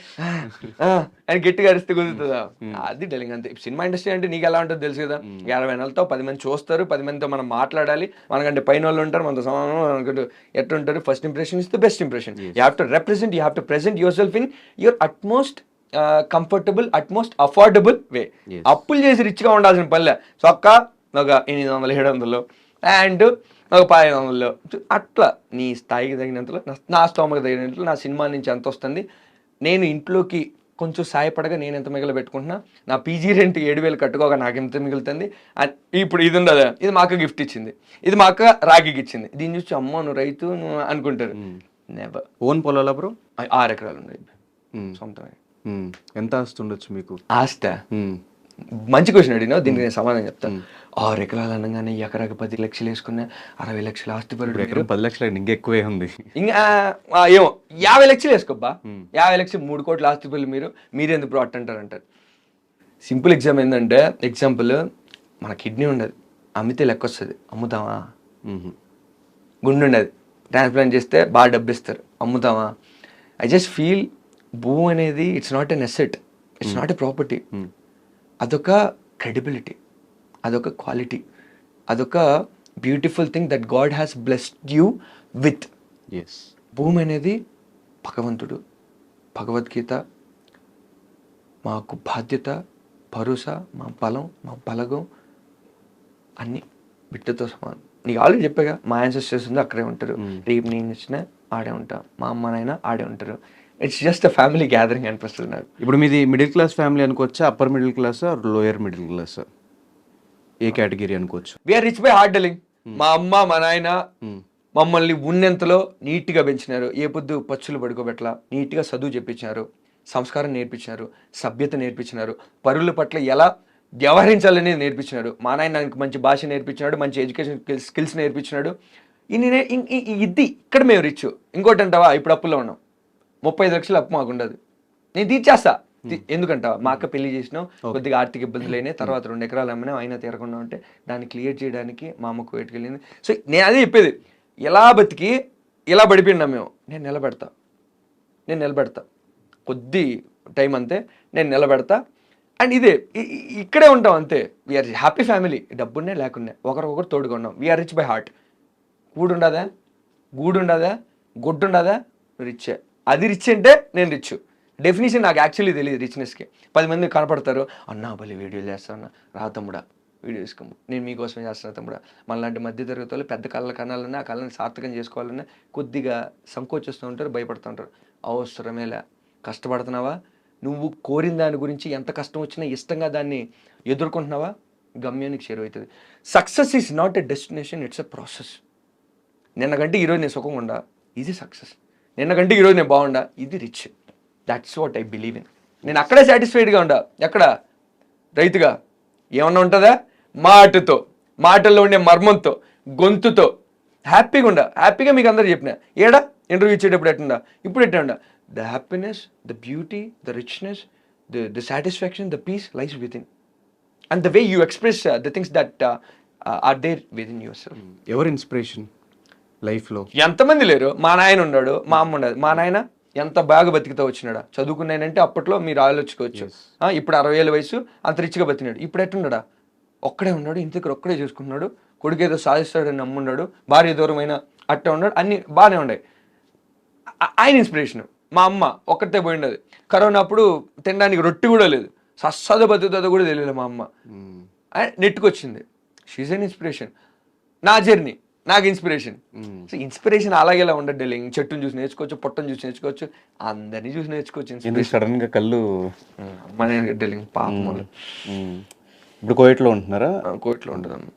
అని గట్టిగా అరిస్తే కుదురుతుందా? అది డెలింగ్ అంతే. సినిమా ఇండస్ట్రీ అంటే నీకు ఎలా ఉంటుందో తెలుసు కదా. 50 నెలలతో 10 మంది చూస్తారు, 10 మందితో మనం మాట్లాడాలి, మనకంటే పైన వాళ్ళు ఉంటారు, మనతో సమానం అనుకుంటూ ఎట్లుంటారు. First impression is the best impression. You have to represent, you have to present your self in your utmost comfortable, utmost affordable way. అప్పులు చేసి రిచ్గా ఉండాల్సిన పనిలే. చొక్క ఒక 800, 700 అండ్ ఒక 500 అట్లా నీ స్థాయికి తగినంతలో, నా స్తోమకు తగినంతలో నా సినిమా నుంచి ఎంత వస్తుంది, నేను ఇంట్లోకి కొంచెం సాయపడగా నేను ఎంత మిగిలి పెట్టుకుంటున్నా, నా పీజీ రెంట్ 7,000 కట్టుకోగా నాకు ఎంత మిగులుతుంది. ఇప్పుడు ఇది ఉండదు, ఇది మా అక్క గిఫ్ట్ ఇచ్చింది, ఇది మా అక్క రాఖీకి ఇచ్చింది, దీన్ని చూసి అమ్మ నువ్వు రైతు నువ్వు అనుకుంటారు. నెవర్. Own పొలాలా bro? 6 ఎకరాలు ఉన్నాయి సొంతమే. ఎంత ఆస్తుండొచ్చు మీకు? ఆస్త మంచి క్వశ్చన్ అడిగినా, దీనికి నేను సమాధానం చెప్తాను. 6 ఎకరాలు అనగానే ఎకరాకి 10 లక్షలు వేసుకున్నా 60 లక్షల ఆస్తి పరుడు. 10 లక్షలు ఇంకా ఎక్కువే ఉంది. ఇంకా ఏమో 50 లక్షలు వేసుకోబ్బా, 50 లక్షలు 3 కోట్ల ఆస్తి పరులు మీరెందుకు బ్రో అంటారు. సింపుల్ ఎగ్జాంపుల్ మన కిడ్నీ ఉండదు, అమ్మితే లెక్క వస్తుంది, అమ్ముతామా? గుండె ఉండదు, ట్రాన్స్ప్లాంట్ చేస్తే బాగా డబ్బు ఇస్తారు, అమ్ముతామా? ఐ జస్ట్ ఫీల్ భూమి అనేది it's not an asset, it's not a property. అదొక క్రెడిబిలిటీ, అదొక క్వాలిటీ, అదొక beautiful thing that God has blessed you with. భూమి అనేది భగవంతుడు, భగవద్గీత మాకు బాధ్యత, భరోసా, మా బలం, మా బలగం అన్నీ బిడ్డతో సమానం. నీకు ఆల్రెడీ చెప్పాగా, మా యాన్సెస్టర్స్ ఉంది అక్కడే ఉంటారు, రేపు నేను ఇచ్చిన ఆడే ఉంటా, మా అమ్మ నాయన ఆడే ఉంటారు. It's just a family gathering అనిపిస్తుంది నాకు. ఇప్పుడు మీది మిడిల్ క్లాస్ ఫ్యామిలీ అనుకోవచ్చా, upper middle class, lower middle class, ఏ కేటగిరీ అనుకోవచ్చు? We are rich by hard dealing. మా అమ్మ మా నాయన మమ్మల్ని ఉన్నంతలో నీట్గా పెంచినారు, ఏ పొద్దు పచ్చులు పడుకోబెట్టలా, నీట్గా చదువు చెప్పించినారు, సంస్కారం నేర్పించినారు, సభ్యత నేర్పించినారు, పరుల పట్ల ఎలా వ్యవహరించాలనేది నేర్పించినాడు. మా నాయన నాకు మంచి భాష నేర్పించినాడు, మంచి ఎడ్యుకేషన్ స్కిల్స్ నేర్పించినాడు. ఇది ఇక్కడ మేము రిచ్. ఇంకోటి అంటావా, ఇప్పుడు అప్పుల్లో ఉన్నాం, 35 లక్షలు అప్పు మాకు ఉండదు, నేను తీర్చేస్తా. ఎందుకంటావా, మా అక్క పెళ్లి చేసినాం, కొద్దిగా ఆర్థిక ఇబ్బందులు అయినాయి, తర్వాత 2 ఎకరాలు అమ్మినా అయినా తీరకుండా ఉంటే దాన్ని క్లియర్ చేయడానికి మా అమ్మకు ఎటుకెళ్ళింది. సో నేను అదే చెప్పేది, ఎలా బతికి ఇలా పడిపోయినా మేము, నేను నిలబెడతా కొద్ది టైం అంతే, నేను నిలబెడతా. అండ్ ఇదే ఇక్కడే ఉంటాం అంతే. వీఆర్ హ్యాపీ ఫ్యామిలీ, డబ్బున్నే లేకున్నా ఒకరికొకరు తోడుగా ఉన్నాం. We're rich by heart. గూడు ఉండదా, గుడ్డు ఉండదా, రిచ్. అది రిచ్ అంటే నేను రిచ్. డెఫినేషన్ నాకు యాక్చువల్లీ తెలియదు రిచ్నెస్కి. 10 మంది కనపడతారు, అన్నా భలే వీడియోలు చేస్తాను, రా తమ్ముడా వీడియో తీసుకోము, నేను మీకోసమే చేస్తున్నా తమ్ముడా. మనలాంటి మధ్య తరగతి వాళ్ళు పెద్ద కళ్ళ కనాలన్నా, ఆ కళ్ళని సార్థకం చేసుకోవాలన్నా కొద్దిగా సంకోచిస్తూ ఉంటారు, భయపడుతూ ఉంటారు. అవసరమేలా, కష్టపడుతున్నావా, నువ్వు కోరిన దాని గురించి ఎంత కష్టం వచ్చినా ఇష్టంగా దాన్ని ఎదుర్కొంటున్నావా, గమ్యానికి చేరువవుతుంది. Success is not a destination, it's a process. నిన్నకంటే ఈరోజు నేను సుఖంగా ఉండా, ఇది సక్సెస్. నిన్నకంటే ఈరోజు నేను బాగుండా, ఇది rich. That's what I believe in. నేను అక్కడే సాటిస్ఫైడ్గా ఉండా. ఎక్కడ రైతుగా ఏమన్నా ఉంటుందా, మాటల్లో ఉండే మర్మంతో, గొంతుతో హ్యాపీగా ఉండా. హ్యాపీగా మీకు అందరూ చెప్పిన ఏడా ఇంటర్వ్యూ ఇచ్చేటప్పుడు ఎట్టుండా, ఇప్పుడు ఎట్టుండా. The happiness, the beauty, the richness, the satisfaction, the peace lies with in. And the way you express the things that are there with in your self. ఎవరు ఇన్స్పిరేషన్ లైఫ్లో? ఎంతమంది లేరు. మా నాయన ఉన్నాడు, మా అమ్మ ఉండదు. మా నాయన ఎంత బాగా బతికితో వచ్చినాడా, చదువుకున్నానంటే అప్పట్లో మీరు ఆలోచించుకోవచ్చు. ఇప్పుడు 60 ఏళ్ళ వయసు, అంత రిచ్గా బతికినాడు. ఇప్పుడు ఎట్టున్నాడా, ఒక్కడే ఉన్నాడు, ఇంటి దగ్గర ఒక్కడే చూసుకుంటున్నాడు, కొడుకు ఏదో సాధిస్తాడని నమ్మున్నాడు, భార్య దూరమైన అట్టే ఉన్నాడు, అన్ని బాగానే ఉన్నాయి. ఆయన ఇన్స్పిరేషన్. మా అమ్మ ఒక్కటే పోయి ఉండదు, కరోనా అప్పుడు తినడానికి రొట్టి కూడా లేదు, సస్సద బతుకుతుందో కూడా తెలియదు మా అమ్మ, నెట్టుకొచ్చింది. She's an inspiration. నా జర్నీ నాకు ఇన్స్పిరేషన్. సో ఇన్స్పిరేషన్ అలాగేలా ఉండదు డెలింగ్. చెట్టును చూసి నేర్చుకోవచ్చు, పొట్టను చూసి నేర్చుకోవచ్చు, అందరినీ చూసి నేర్చుకోవచ్చు. సడన్ గా కళ్ళు మన డెలింగ్ పాపం. ఇప్పుడు కోవిట్లో ఉంటున్నారా? కోవిట్లో ఉంటుంది.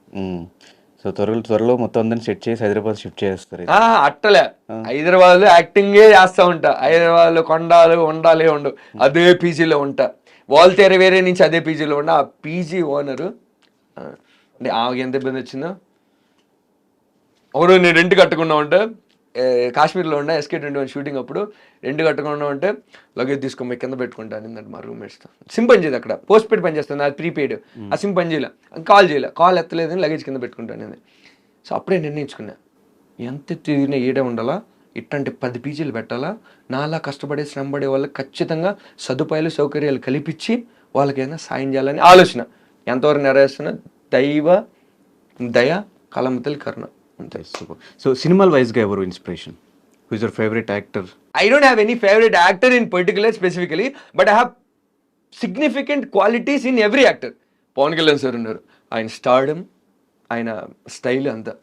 సో సో త్వరలో మొత్తం అందరిని సెట్ చేసి హైదరాబాద్ షిఫ్ట్ చేస్తారు. అట్టలే హైదరాబాద్ లో యాక్టింగే చేస్తా ఉంటా, హైదరాబాద్ లో కొండాలు ఉండాలి ఉండు అదే పీజీలో ఉంటా, వాల్తేర వేరే నుంచి అదే పీజీలో ఉండా. ఆ పీజీ ఓనరు అంటే ఆమెకి ఎంత ఇబ్బంది వచ్చిందో, ఒకరోజు నేను రెంట్ కట్టుకున్నా ఉంటే కాశ్మీర్లో ఉండే SK21 షూటింగ్ అప్పుడు రెంట్ కట్టుకున్నా ఉంటే లగేజ్ తీసుకొని కింద పెట్టుకుంటాను ఏంటంటే మా రూమ్మేట్స్తో. సిమ్ పని చేయదు అక్కడ, పోస్ట్ పెయిడ్ పని చేస్తాను, అది ప్రీపెయిడ్. ఆ సిమ్ పని చేయలే, కాల్ ఎత్తలేదని లగేజ్ కింద పెట్టుకుంటాను నేను. సో అప్పుడే నిర్ణయించుకున్నా, ఎంత తిరిగినా ఏడే ఉండాలా, ఇట్లాంటి 10 పీజీలు పెట్టాలా, నాలా కష్టపడే శ్రమపడే వాళ్ళకి ఖచ్చితంగా సదుపాయాలు సౌకర్యాలు కల్పించి వాళ్ళకైనా సాయం చేయాలని ఆలోచన. ఎంతవరకు నెరవేరుస్తున్నా దైవ దయ కలమతలి కరుణ అంతే. సో సినిమాల వైజ్గా ఎవరు inspiration? Who is your favourite actor? I don't have any favorite actor in particular specifically, but I have significant qualities in every actor. Pawan Kalyan sir ఉన్నారు, ఆయన స్టార్డమ్, ఆయన స్టైల్ అంతా.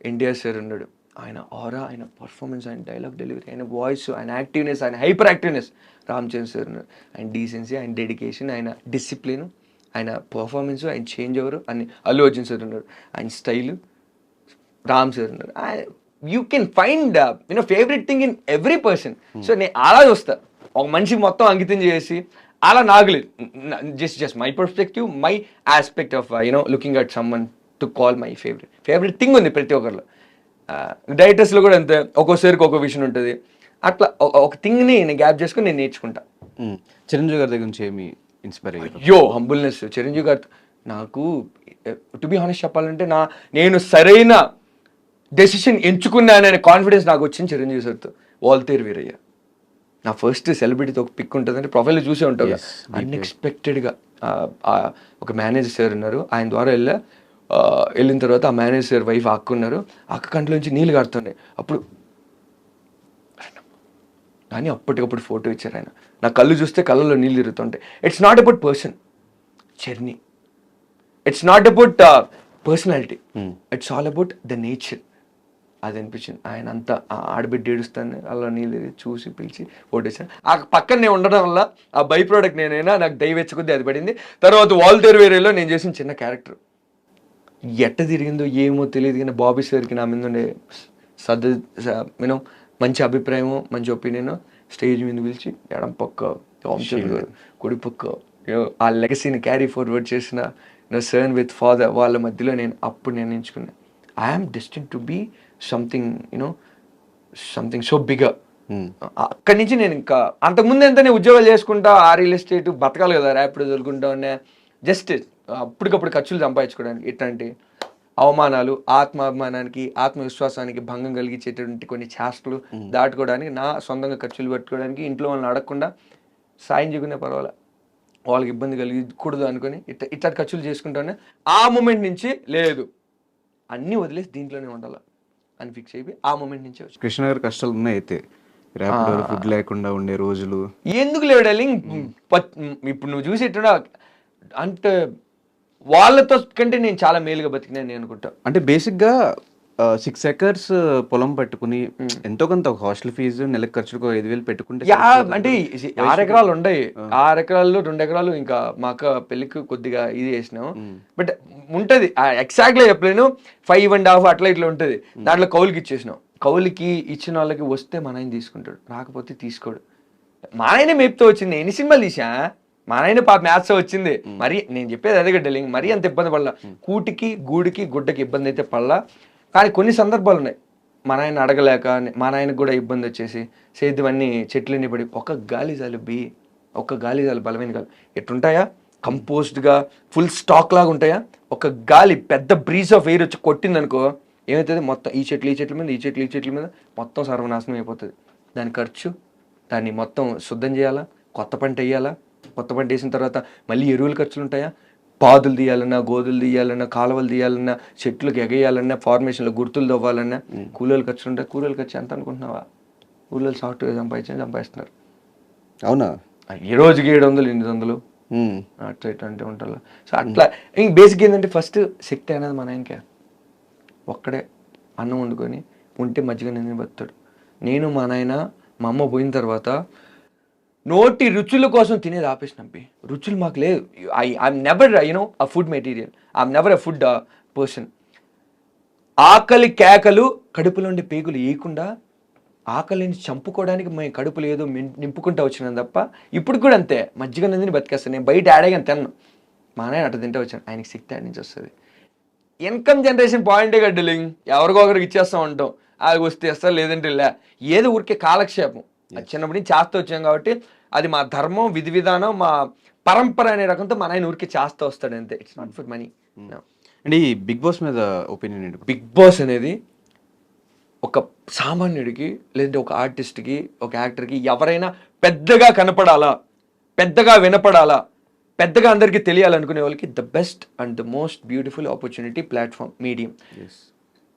ఎన్టీఆర్ సార్ ఉన్నాడు, ఆయన ఆరా, ఆయన పర్ఫార్మెన్స్, ఆయన డైలాగ్ డెలివరీ, ఆయన వాయిస్, ఆయన యాక్టివ్నెస్, ఆయన hyper activeness. Ram Charan sir ఉన్నారు, ఆయన డీసెన్సీ, ఆయన డెడికేషన్, ఆయన డిసిప్లిన్, ఆయన పర్ఫార్మెన్స్, ఆయన చేంజ్ ఓవర్ అన్ని. అల్లు అర్జున్ సార్ ఉన్నారు, ఆయన స్టైల్. రామ్ సార్ ఉన్నారు. You can find favourite thing in every person. So నేను అలా చూస్తా, ఒక మనిషికి మొత్తం అంకితం చేసి అలా నాగలేదు. Just my perspective, my aspect of looking at someone to call my favourite thing ఉంది ప్రతి ఒక్కరిలో. డైరెక్టర్స్లో కూడా అంతే, ఒక్కోసారికి ఒక విషయం ఉంటుంది. అట్లా ఒక థింగ్ని నేను గ్యాప్ చేసుకుని నేను నేర్చుకుంటా. చిరంజీవి గారి దగ్గర నుంచి ఏమి ఇన్స్పైర్ అయ్యారు? అయ్యో హంబుల్నెస్. చిరంజీవి గారు నాకు టు బి హానెస్ట్ చెప్పాలంటే నేను సరైన డెసిషన్ ఎంచుకున్నాననే కాన్ఫిడెన్స్ నాకు వచ్చింది చిరంజీవి సార్తో. వాల్తేరు వీరయ్య నా ఫస్ట్ సెలబ్రిటీతో ఒక పిక్ ఉంటుంది, అంటే ప్రొఫైల్లో చూసే ఉంటావు. అన్ఎక్స్పెక్టెడ్గా ఒక మేనేజర్ సార్ ఉన్నారు, ఆయన ద్వారా వెళ్ళిన తర్వాత ఆ మేనేజర్ సార్ వైఫ్ అక్కున్నారు, అక్క కంట్లోంచి నీళ్ళు కారుతున్నాయి. అప్పుడు కానీ అప్పటికప్పుడు ఫోటో ఇచ్చారు ఆయన. నా కళ్ళు చూస్తే కళ్ళలో నీళ్ళు తిరుగుతుంటాయి. It's not about person, journey. It's not about personality, it's all about the nature. అది అనిపించింది. ఆయన అంతా ఆడబిడ్డ ఏడుస్తాను అలా నీళ్ళు చూసి పిలిచి ఓటేసాను. ఆ పక్కనే ఉండడం వల్ల ఆ బై ప్రోడక్ట్ నేనైనా నాకు దయవెచ్చుకుంది అది పడింది. తర్వాత వాల్తేరు వేరేలో నేను చేసిన చిన్న క్యారెక్టర్ ఎట్ట తిరిగిందో ఏమో తెలియదు, కానీ బాబీ సార్కి నా మీద ఉండే మంచి అభిప్రాయము, మంచి ఒపీనియన్. స్టేజ్ మీద పిలిచి ఎడం పక్క కుడి పక్క ఆ లెగసీని క్యారీ ఫార్వర్డ్ చేసిన సర్న్ విత్ ఫాదర్ వాళ్ళ మధ్యలో అప్పుడు నేను ఎంచుకున్నాను. I'm destined to be something so bigger. అక్కడి నుంచి నేను ఇంకా అంతకుముందు ఎంత నేను ఉద్యోగాలు చేసుకుంటా, ఆ రియల్ ఎస్టేట్ బతకాలి కదా, ర్యాపిడో దొరుకుంటా ఉన్నా, జస్ట్ అప్పటికప్పుడు ఖర్చులు సంపాదించుకోవడానికి. ఇట్లాంటి అవమానాలు, ఆత్మాభిమానానికి, ఆత్మవిశ్వాసానికి భంగం కలిగించేటువంటి కొన్ని చేష్టలు దాటుకోవడానికి, నా సొంతంగా ఖర్చులు పెట్టుకోవడానికి, ఇంట్లో వాళ్ళని అడగకుండా సాయం చేయకునే పర్వాలే, వాళ్ళకి ఇబ్బంది కలిగకూడదు అనుకొని ఇట్లా ఖర్చులు చేసుకుంటానే. ఆ మూమెంట్ నుంచి లేదు, అన్నీ వదిలేసి దీంట్లోనే ఉండాలి అని ఫిక్స్ అయిపోయి ఆ మూమెంట్ నుంచే వచ్చి. కృష్ణ గారి కష్టాలు ఉన్నాయి అయితే, ర్యాపిడో ఫుడ్ లేకుండా ఉండే రోజులు ఎందుకు లేవు డార్లింగ్. ఇప్పుడు నువ్వు చూసేట్టున్నా అంటే వాళ్ళతో కంటే నేను చాలా మేలుగా బతికినా నేను అనుకుంటా. అంటే బేసిక్గా 6 acres పొలం పట్టుకుని ఎంతో కొంత ఒక హాస్టల్ ఫీజు నెలకు ఖర్చులకు 5,000 పెట్టుకుంటే అంటే 6 ఎకరాలు ఉన్నాయి. 6 ఎకరాల్లో 2 ఎకరాలు ఇంకా మా అక్క పెళ్లికి కొద్దిగా ఇది చేసినాం. బట్ ఉంటది ఎగ్జాక్ట్గా చెప్పలేను, 5.5 అట్లా ఇట్లా ఉంటది. దాంట్లో కౌలుకి ఇచ్చేసినాం. కౌలుకి ఇచ్చిన వాళ్ళకి వస్తే మా నాయన తీసుకుంటాడు, రాకపోతే తీసుకోడు. మా నాయన మేపుతో వచ్చింది, ఎన్ని సినిమాలు తీసా మా నాయన మ్యాథ్స్ వచ్చింది. మరి నేను చెప్పేది అదే గడ్డలింగ్, మరీ అంత ఇబ్బంది పడలా. కూటికి గూడికి గుడ్డకి ఇబ్బంది అయితే పడలా. కానీ కొన్ని సందర్భాలు ఉన్నాయి, మా నాయన అడగలేక మా నాయనకు కూడా ఇబ్బంది వచ్చేసి సేద్యమన్నీ చెట్లన్నీ పడి ఒక గాలి జాలు ఒక గాలి జాలు బలమైన గాలి ఎట్టుంటాయా, కంపోజ్డ్గా ఫుల్ స్టాక్ లాగా ఉంటాయా. ఒక గాలి పెద్ద బ్రీజ్ ఆఫ్ ఎయిర్ వచ్చి కొట్టిందనుకో ఏమవుతుంది, మొత్తం ఈ చెట్ల మీద ఈ చెట్ల మీద మొత్తం సర్వనాశనం అయిపోతుంది. దాని ఖర్చు, దాన్ని మొత్తం శుద్ధం చేయాలా, కొత్త పంట వేయాలా, కొత్త పంట వేసిన తర్వాత మళ్ళీ ఎరువుల ఖర్చులు ఉంటాయా, పాదులు తీయాలన్నా, గోధులు తీయాలన్నా, కాలువలు తీయాలన్నా, చెట్లకు ఎగేయాలన్నా, ఫార్మేషన్లో గుర్తులు తవ్వాలన్నా కూలీల ఖర్చులు ఉంటాయి. కూలీల ఖర్చు ఎంత అనుకుంటున్నావా? కూలీలు సాఫ్ట్వేర్ సంపాదిస్తున్నారు. అవునా? ఈ రోజుకి 700 800 అట్లా ఇట్లాంటి ఉంటారు. సో అట్లా ఇంక బేసిక్ ఏంటంటే ఫస్ట్ శక్తి అనేది మన ఆయనకే. ఒక్కడే అన్నం వండుకొని ఉంటే మజ్జిగ నేను బతాడు. నేను మా నాయన మా అమ్మ పోయిన తర్వాత నోటి రుచుల కోసం తినేది ఆపేసినప్పి. రుచులు మాకు లేదు. I'm never a food material, I'm never a food person. ఆకలి కేకలు కడుపులోండి పేగులు వేయకుండా ఆకలిని చంపుకోవడానికి మేము కడుపులు ఏదో నింపుకుంటూ వచ్చినాను తప్ప ఇప్పుడు కూడా అంతే మజ్జిగ నందిని బతికేస్తాను. నేను బయట ఆడేగా తిన్నాను, మా నాయన అట్ట తింటే వచ్చాను. ఆయనకి సిక్త్ యాడ్ నుంచి వస్తుంది. ఇన్కమ్ జనరేషన్ పాయింటే గడ్డలింగ్, ఎవరికో ఒకరికి ఇచ్చేస్తూ ఉంటాం, అది వస్తే ఇస్తారు లేదంటే లే, ఏదో ఊరికే కాలక్షేపం. అది చిన్నప్పటి నుంచి చేస్తూ వచ్చాం కాబట్టి అది మా ధర్మం, విధి విధానం, మా పరంపర అనే రకంతో మా నాయన ఊరికే చేస్తూ వస్తాడు అంతే. It's not for money. And ఈ బిగ్ బాస్ మీద ఒపీనియన్ ఏంటి? బిగ్ బాస్ అనేది ఒక సామాన్యుడికి లేదంటే ఒక ఆర్టిస్ట్కి, ఒక యాక్టర్కి, ఎవరైనా పెద్దగా కనపడాలా, పెద్దగా వినపడాలా, పెద్దగా అందరికీ తెలియాలనుకునే వాళ్ళకి the best and the most beautiful opportunity platform medium.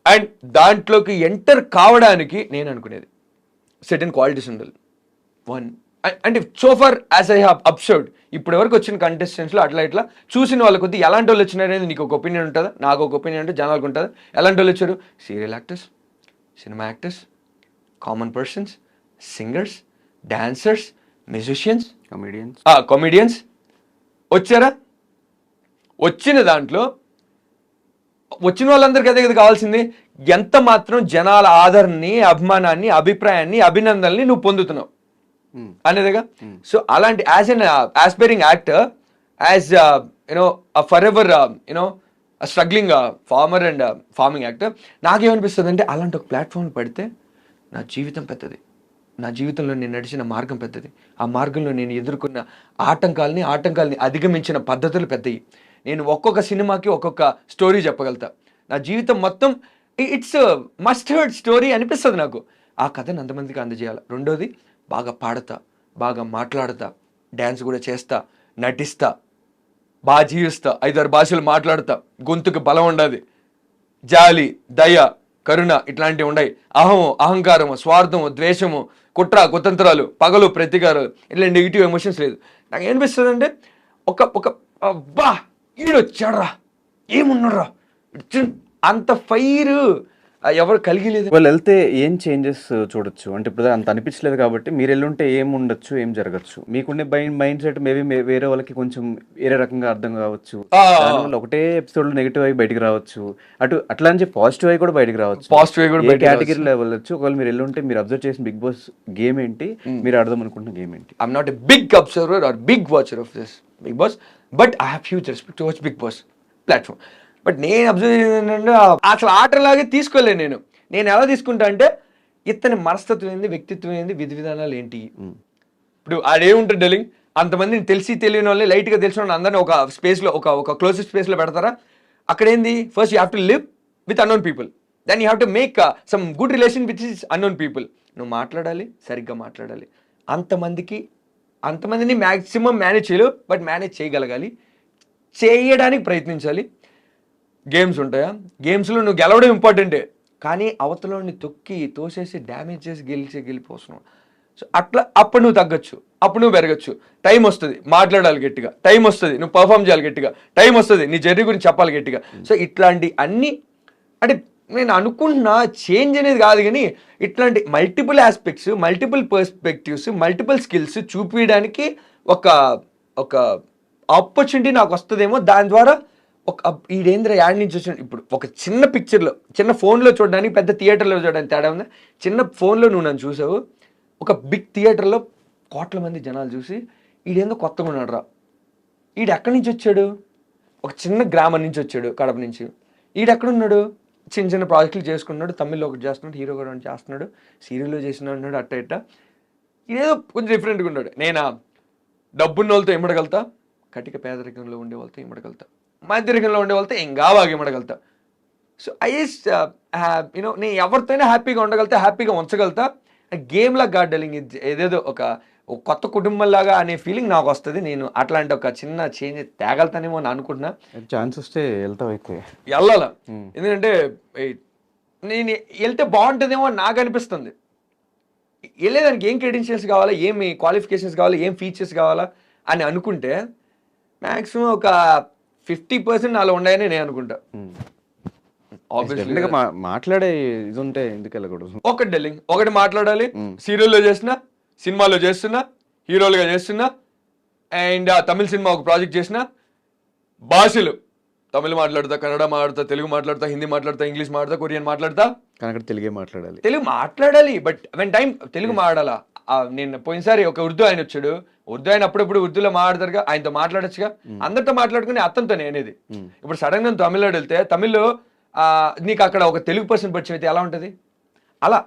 And దాంట్లోకి ఎంటర్ కావడానికి నేను అనుకునేది సెర్టన్ క్వాలిటీస్ ఉండాలి. వన్, అంటే so for as I have అబ్సర్వ్డ్ ఇప్పుడు వరకు వచ్చిన కంటెస్టెంట్స్లో అట్లా ఇట్లా చూసిన వాళ్ళ కొద్ది ఎలాంటి వాళ్ళు వచ్చినారనేది నీకు ఒక ఒపీనియన్ ఉంటుందా, నాకు ఒక ఒపీనియన్ అంటే జనాలకు ఉంటుందా? ఎలాంటి వాళ్ళు వచ్చారు? Serial actors, cinema actors, common persons, singers, dancers, musicians, comedians వచ్చారా? వచ్చిన దాంట్లో వచ్చిన వాళ్ళందరికీ అదే కదా కావాల్సింది. ఎంత మాత్రం జనాల ఆదరణని, అభిమానాన్ని, అభిప్రాయాన్ని, అభినందనని నువ్వు పొందుతున్నావు అనేదిగా. సో అలాంటి as an aspiring actor, as you know for ever you know struggling farmer and farming actor, నాకేమనిపిస్తుంది అంటే అలాంటి ఒక ప్లాట్ఫామ్ పడితే నా జీవితం పెద్దది, నా జీవితంలో నేను నడిచిన మార్గం పెద్దది, ఆ మార్గంలో నేను ఎదుర్కొన్న ఆటంకాలని అధిగమించిన పద్ధతులు పెద్దవి. నేను ఒక్కొక్క సినిమాకి ఒక్కొక్క స్టోరీ చెప్పగలుగుతా. నా జీవితం మొత్తం ఇట్స్ మస్ట్ హర్డ్ స్టోరీ అనిపిస్తుంది నాకు. ఆ కథను అంతమందికి అందజేయాలి. రెండోది, బాగా పాడతా, బాగా మాట్లాడతా, డ్యాన్స్ కూడా చేస్తా, నటిస్తా, బాగా జీవిస్తా, 5-6 భాషలు మాట్లాడతా, గొంతుకు బలం ఉండాలి, జాలి, దయ, కరుణ ఇట్లాంటివి ఉన్నాయి. అహంకారము, స్వార్థము, ద్వేషము, కుట్ర కుతంత్రాలు, పగలు ప్రతీకారాలు, ఇట్లా నెగిటివ్ ఎమోషన్స్ లేదు. నాకు ఏమనిపిస్తుంది అంటే ఒక అబ్బా ఈడొచ్చాడ్రా, ఏమున్నాడ్రా, అంత ఫైర్ ఎవరు కలిగి లేదు. వాళ్ళు వెళ్తే ఏం చేంజెస్ చూడొచ్చు అంటే ఇప్పుడు అంత అనిపించలేదు కాబట్టి మీరు వెళ్ళుంటే ఏం ఉండొచ్చు, ఏం జరగచ్చు? మీకుండే మైండ్ సెట్ మేబీ వేరే వాళ్ళకి కొంచెం వేరే రకంగా అర్థం కావచ్చు. దానివల్ల ఒకటే ఎపిసోడ్ లో నెగిటివ్ అయి బయటకు రావచ్చు, అట్లా అని చెప్పి పాజిటివ్ అయి కూడా బయటకు రావచ్చు. కేటగిరీలో వెళ్ళొచ్చు. ఒకవేళ మీరు వెళ్ళుంటే మీరు అబ్జర్వ్ చేసిన బిగ్ బాస్ గేమ్ ఏంటి, మీరు అర్థం అనుకుంటున్న గేమ్ ఏంటి? I'm not a big observer or big watcher of this Bigg Boss, but I have huge respect towards Bigg Boss platform. But నేను అబ్జర్వ్ చేసిందంటే అసలు ఆటలాగే తీసుకోలేను. నేను ఎలా తీసుకుంటా అంటే ఇతని మనస్తత్వం ఏంది, వ్యక్తిత్వం ఏంది, విధి విధానాలు ఏంటి. ఇప్పుడు ఆడేముంటుంది డెలింగ్, అంతమందిని తెలిసి తెలియని వాళ్ళని, లైట్గా తెలిసిన వాళ్ళని అందరినీ ఒక స్పేస్లో, ఒక క్లోజెస్ట్ స్పేస్లో పెడతారా? అక్కడ ఏంది, first you have to live with unknown people, then you have to make some good relation with unknown people. నువ్వు మాట్లాడాలి, సరిగ్గా మాట్లాడాలి. అంతమందిని మ్యాక్సిమం మేనేజ్ చేయలేవు, బట్ మేనేజ్ చేయగలగాలి, చేయడానికి ప్రయత్నించాలి. గేమ్స్ ఉంటాయా, గేమ్స్లో నువ్వు గెలవడం ఇంపార్టెంటే, కానీ అవతలని తొక్కి తోసేసి డ్యామేజ్ చేసి గెలిపోతున్నావు. సో అట్లా అప్పుడు నువ్వు తగ్గచ్చు, అప్పుడు నువ్వు పెరగచ్చు. టైం వస్తుంది, మాట్లాడాలి గట్టిగా, టైం వస్తుంది, నువ్వు పర్ఫామ్ చేయాలి గట్టిగా, టైం వస్తుంది, నీ జర్నీ గురించి చెప్పాలి గట్టిగా. సో ఇట్లాంటి అన్ని అంటే నేను అనుకుంటున్నా చేంజ్ అనేది కాదు, కానీ ఇట్లాంటి multiple aspects, multiple perspectives, multiple skills చూపించడానికి ఒక ఆపర్చునిటీ నాకు వస్తుందేమో. దాని ద్వారా ఈడేంద్ర యాడ్ నుంచి వచ్చిన ఇప్పుడు ఒక చిన్న పిక్చర్లో, చిన్న ఫోన్లో చూడడానికి, పెద్ద థియేటర్లో చూడడానికి తేడా ఉందా? చిన్న ఫోన్లో నువ్వు నన్ను చూసావు, ఒక బిగ్ థియేటర్లో కోట్ల మంది జనాలు చూసి ఈడేందో కొత్తగా ఉన్నాడు రా, ఈడెక్కడి నుంచి వచ్చాడు, ఒక చిన్న గ్రామం నుంచి వచ్చాడు, కడప నుంచి. ఈడెక్కడున్నాడు, చిన్న ప్రాజెక్టులు చేసుకున్నాడు, తమిళ్లో ఒకటి చేస్తున్నాడు, హీరో కూడా చేస్తున్నాడు, సీరియల్లో చేస్తున్నాడు, అట్ట ఇదేదో కొంచెం డిఫరెంట్గా ఉన్నాడు. నేను డబ్బున్న వాళ్ళతో ఇమ్మడగలుగుతా, కటిక పేదరికంలో ఉండే వాళ్ళతో ఇమ్మడగలుగుతా, మధ్యరికంలో ఉండే వాళ్ళతో ఇంకా బాగా ఇమ్మడగలుగుతా. సో యూనో నేను ఎవరితోనే హ్యాపీగా ఉండగలుగుతా, హ్యాపీగా ఉంచగలుగుతా. గేమ్ లాగా గార్డెలింగ్ ఏదేదో ఒక కొత్త కుటుంబంలాగా అనే ఫీలింగ్ నాకు వస్తుంది. నేను అట్లాంటి ఒక చిన్న చేంజ్ తేగలుగుతానేమో అని అనుకుంటున్నా. ఛాన్స్ వస్తే వెళ్తావు అయితే వెళ్ళాలా, ఎందుకంటే నేను వెళ్తే బాగుంటుందేమో నాకు అనిపిస్తుంది. వెళ్ళేదానికి ఏం క్రెడెన్షియల్స్ కావాలా, ఏమి క్వాలిఫికేషన్స్ కావాలా, ఏం ఫీచర్స్ కావాలా అని అనుకుంటే మ్యాక్సిమం ఒక 50% నాలో ఉన్నాయని నేను అనుకుంటా. మాట్లాడే ఇది ఉంటే ఎందుకు వెళ్ళకూడదు? ఒకటి డెల్లింగ్, ఒకటి మాట్లాడాలి. సీరియల్లో చేస్తున్నా, సినిమాలో చేస్తున్నా, హీరోలుగా చేస్తున్నా, అండ్ తమిళ సినిమా ఒక ప్రాజెక్ట్ చేసిన, భాషలు తమిళ మాట్లాడతా, కన్నడ మాట్లాడతా, తెలుగు మాట్లాడతా, హిందీ మాట్లాడతా, ఇంగ్లీష్ మాట్లాడతా, కొరియన్ మాట్లాడతా. కానీ అక్కడ తెలుగే మాట్లాడాలి. తెలుగు మాట్లాడాలి, బట్ వెన్ టైం తెలుగు మాట్లాడాలా. నేను పోయినసారి ఒక ఉర్దూ ఆయన వచ్చాడు, ఉర్దూ ఆయన అప్పుడప్పుడు ఉర్దూలో మాట్లాడతారుగా, ఆయనతో మాట్లాడొచ్చుగా. అందరితో మాట్లాడుకుని అతనితోనే అనేది. ఇప్పుడు సడన్ గా తమిళనాడు వెళ్తే తమిళ్లో నీకు అక్కడ ఒక తెలుగు పర్సన్ పరిచయం అయితే ఎలా ఉంటది? అలా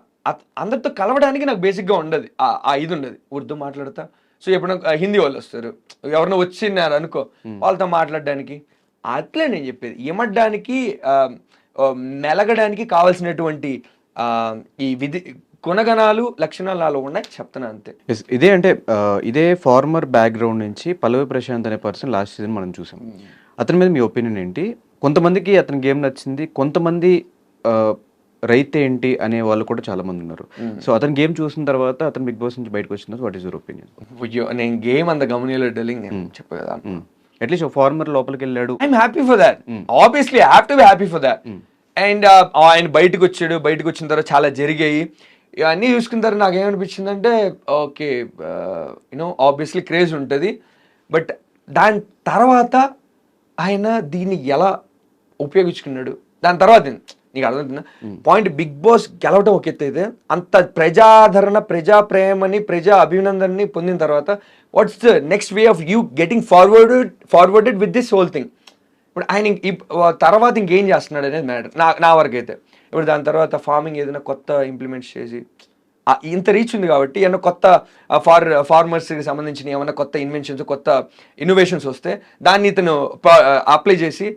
అందరితో కలవడానికి నాకు బేసిక్ గా ఉండదు, ఆ ఇది ఉండదు. ఉర్దూ మాట్లాడతా, సో ఎప్పుడైనా హిందీ వాళ్ళు వస్తారు, ఎవరైనా వచ్చినారు అనుకో, వాళ్ళతో మాట్లాడడానికి. అట్లే నేను చెప్పేది, ఏమడ్డానికి మెలగడానికి కావాల్సినటువంటి ఈ గుణగణాలు, లక్షణాలు నాలో ఉన్నాయి, చెప్తున్నా అంతే. ఇదే అంటే ఇదే ఫార్మర్ బ్యాక్గ్రౌండ్ నుంచి పల్లవి ప్రశాంత్ అనే పర్సన్ లాస్ట్ సీజన్ మనం చూసాం. అతని మీద మీ ఒపీనియన్ ఏంటి? కొంతమందికి అతని గేమ్ నచ్చింది, కొంతమంది రైతు ఏంటి అనే వాళ్ళు కూడా చాలా మంది ఉన్నారు. సో అతని గేమ్ చూసిన తర్వాత అతను బిగ్ బాస్ నుంచి బయటకు వచ్చిన వాట్ ఈస్ యువర్ ఒపీనియన్? నేను గేమ్ అంత గమనిలో డెలింగ్ నేను చెప్పా కదా, అట్లీస్ట్ ఫార్మర్ లోపలికి వెళ్ళాడు. I'm happy for that, obviously I have to be happy for that. And ఆయన బయటకు వచ్చాడు, బయటకు వచ్చిన తర్వాత చాలా జరిగాయి, ఇవన్నీ చూసుకున్న తర్వాత నాకు ఏమనిపించిందంటే ఓకే, యూనో ఆబ్వియస్లీ క్రేజ్ ఉంటుంది, బట్ దాని తర్వాత ఆయన దీన్ని ఎలా ఉపయోగించుకున్నాడు, దాని తర్వాత నీకు అర్థమవుతుందా పాయింట్? బిగ్ బాస్ గెలవడం ఒక ఎత్తు అయితే, అంత ప్రజాదరణ, ప్రజా ప్రేమని, ప్రజా అభినందనని పొందిన తర్వాత what's the next way of you getting forwarded with this whole thing. ఇప్పుడు ఆయన తర్వాత ఇంకేం చేస్తున్నాడు అనేది మ్యాటర్ నా వరకు అయితే. ఇప్పుడు దాని తర్వాత ఫార్మింగ్ ఏదైనా కొత్త ఇంప్లిమెంట్స్ చేసి ఇంత రీచ్ ఉంది కాబట్టి ఏమన్నా కొత్త ఫార్మర్స్కి సంబంధించిన ఏమన్నా కొత్త ఇన్వెన్షన్స్, కొత్త ఇన్నోవేషన్స్ వస్తే దాన్ని ఇతను అప్లై చేసి,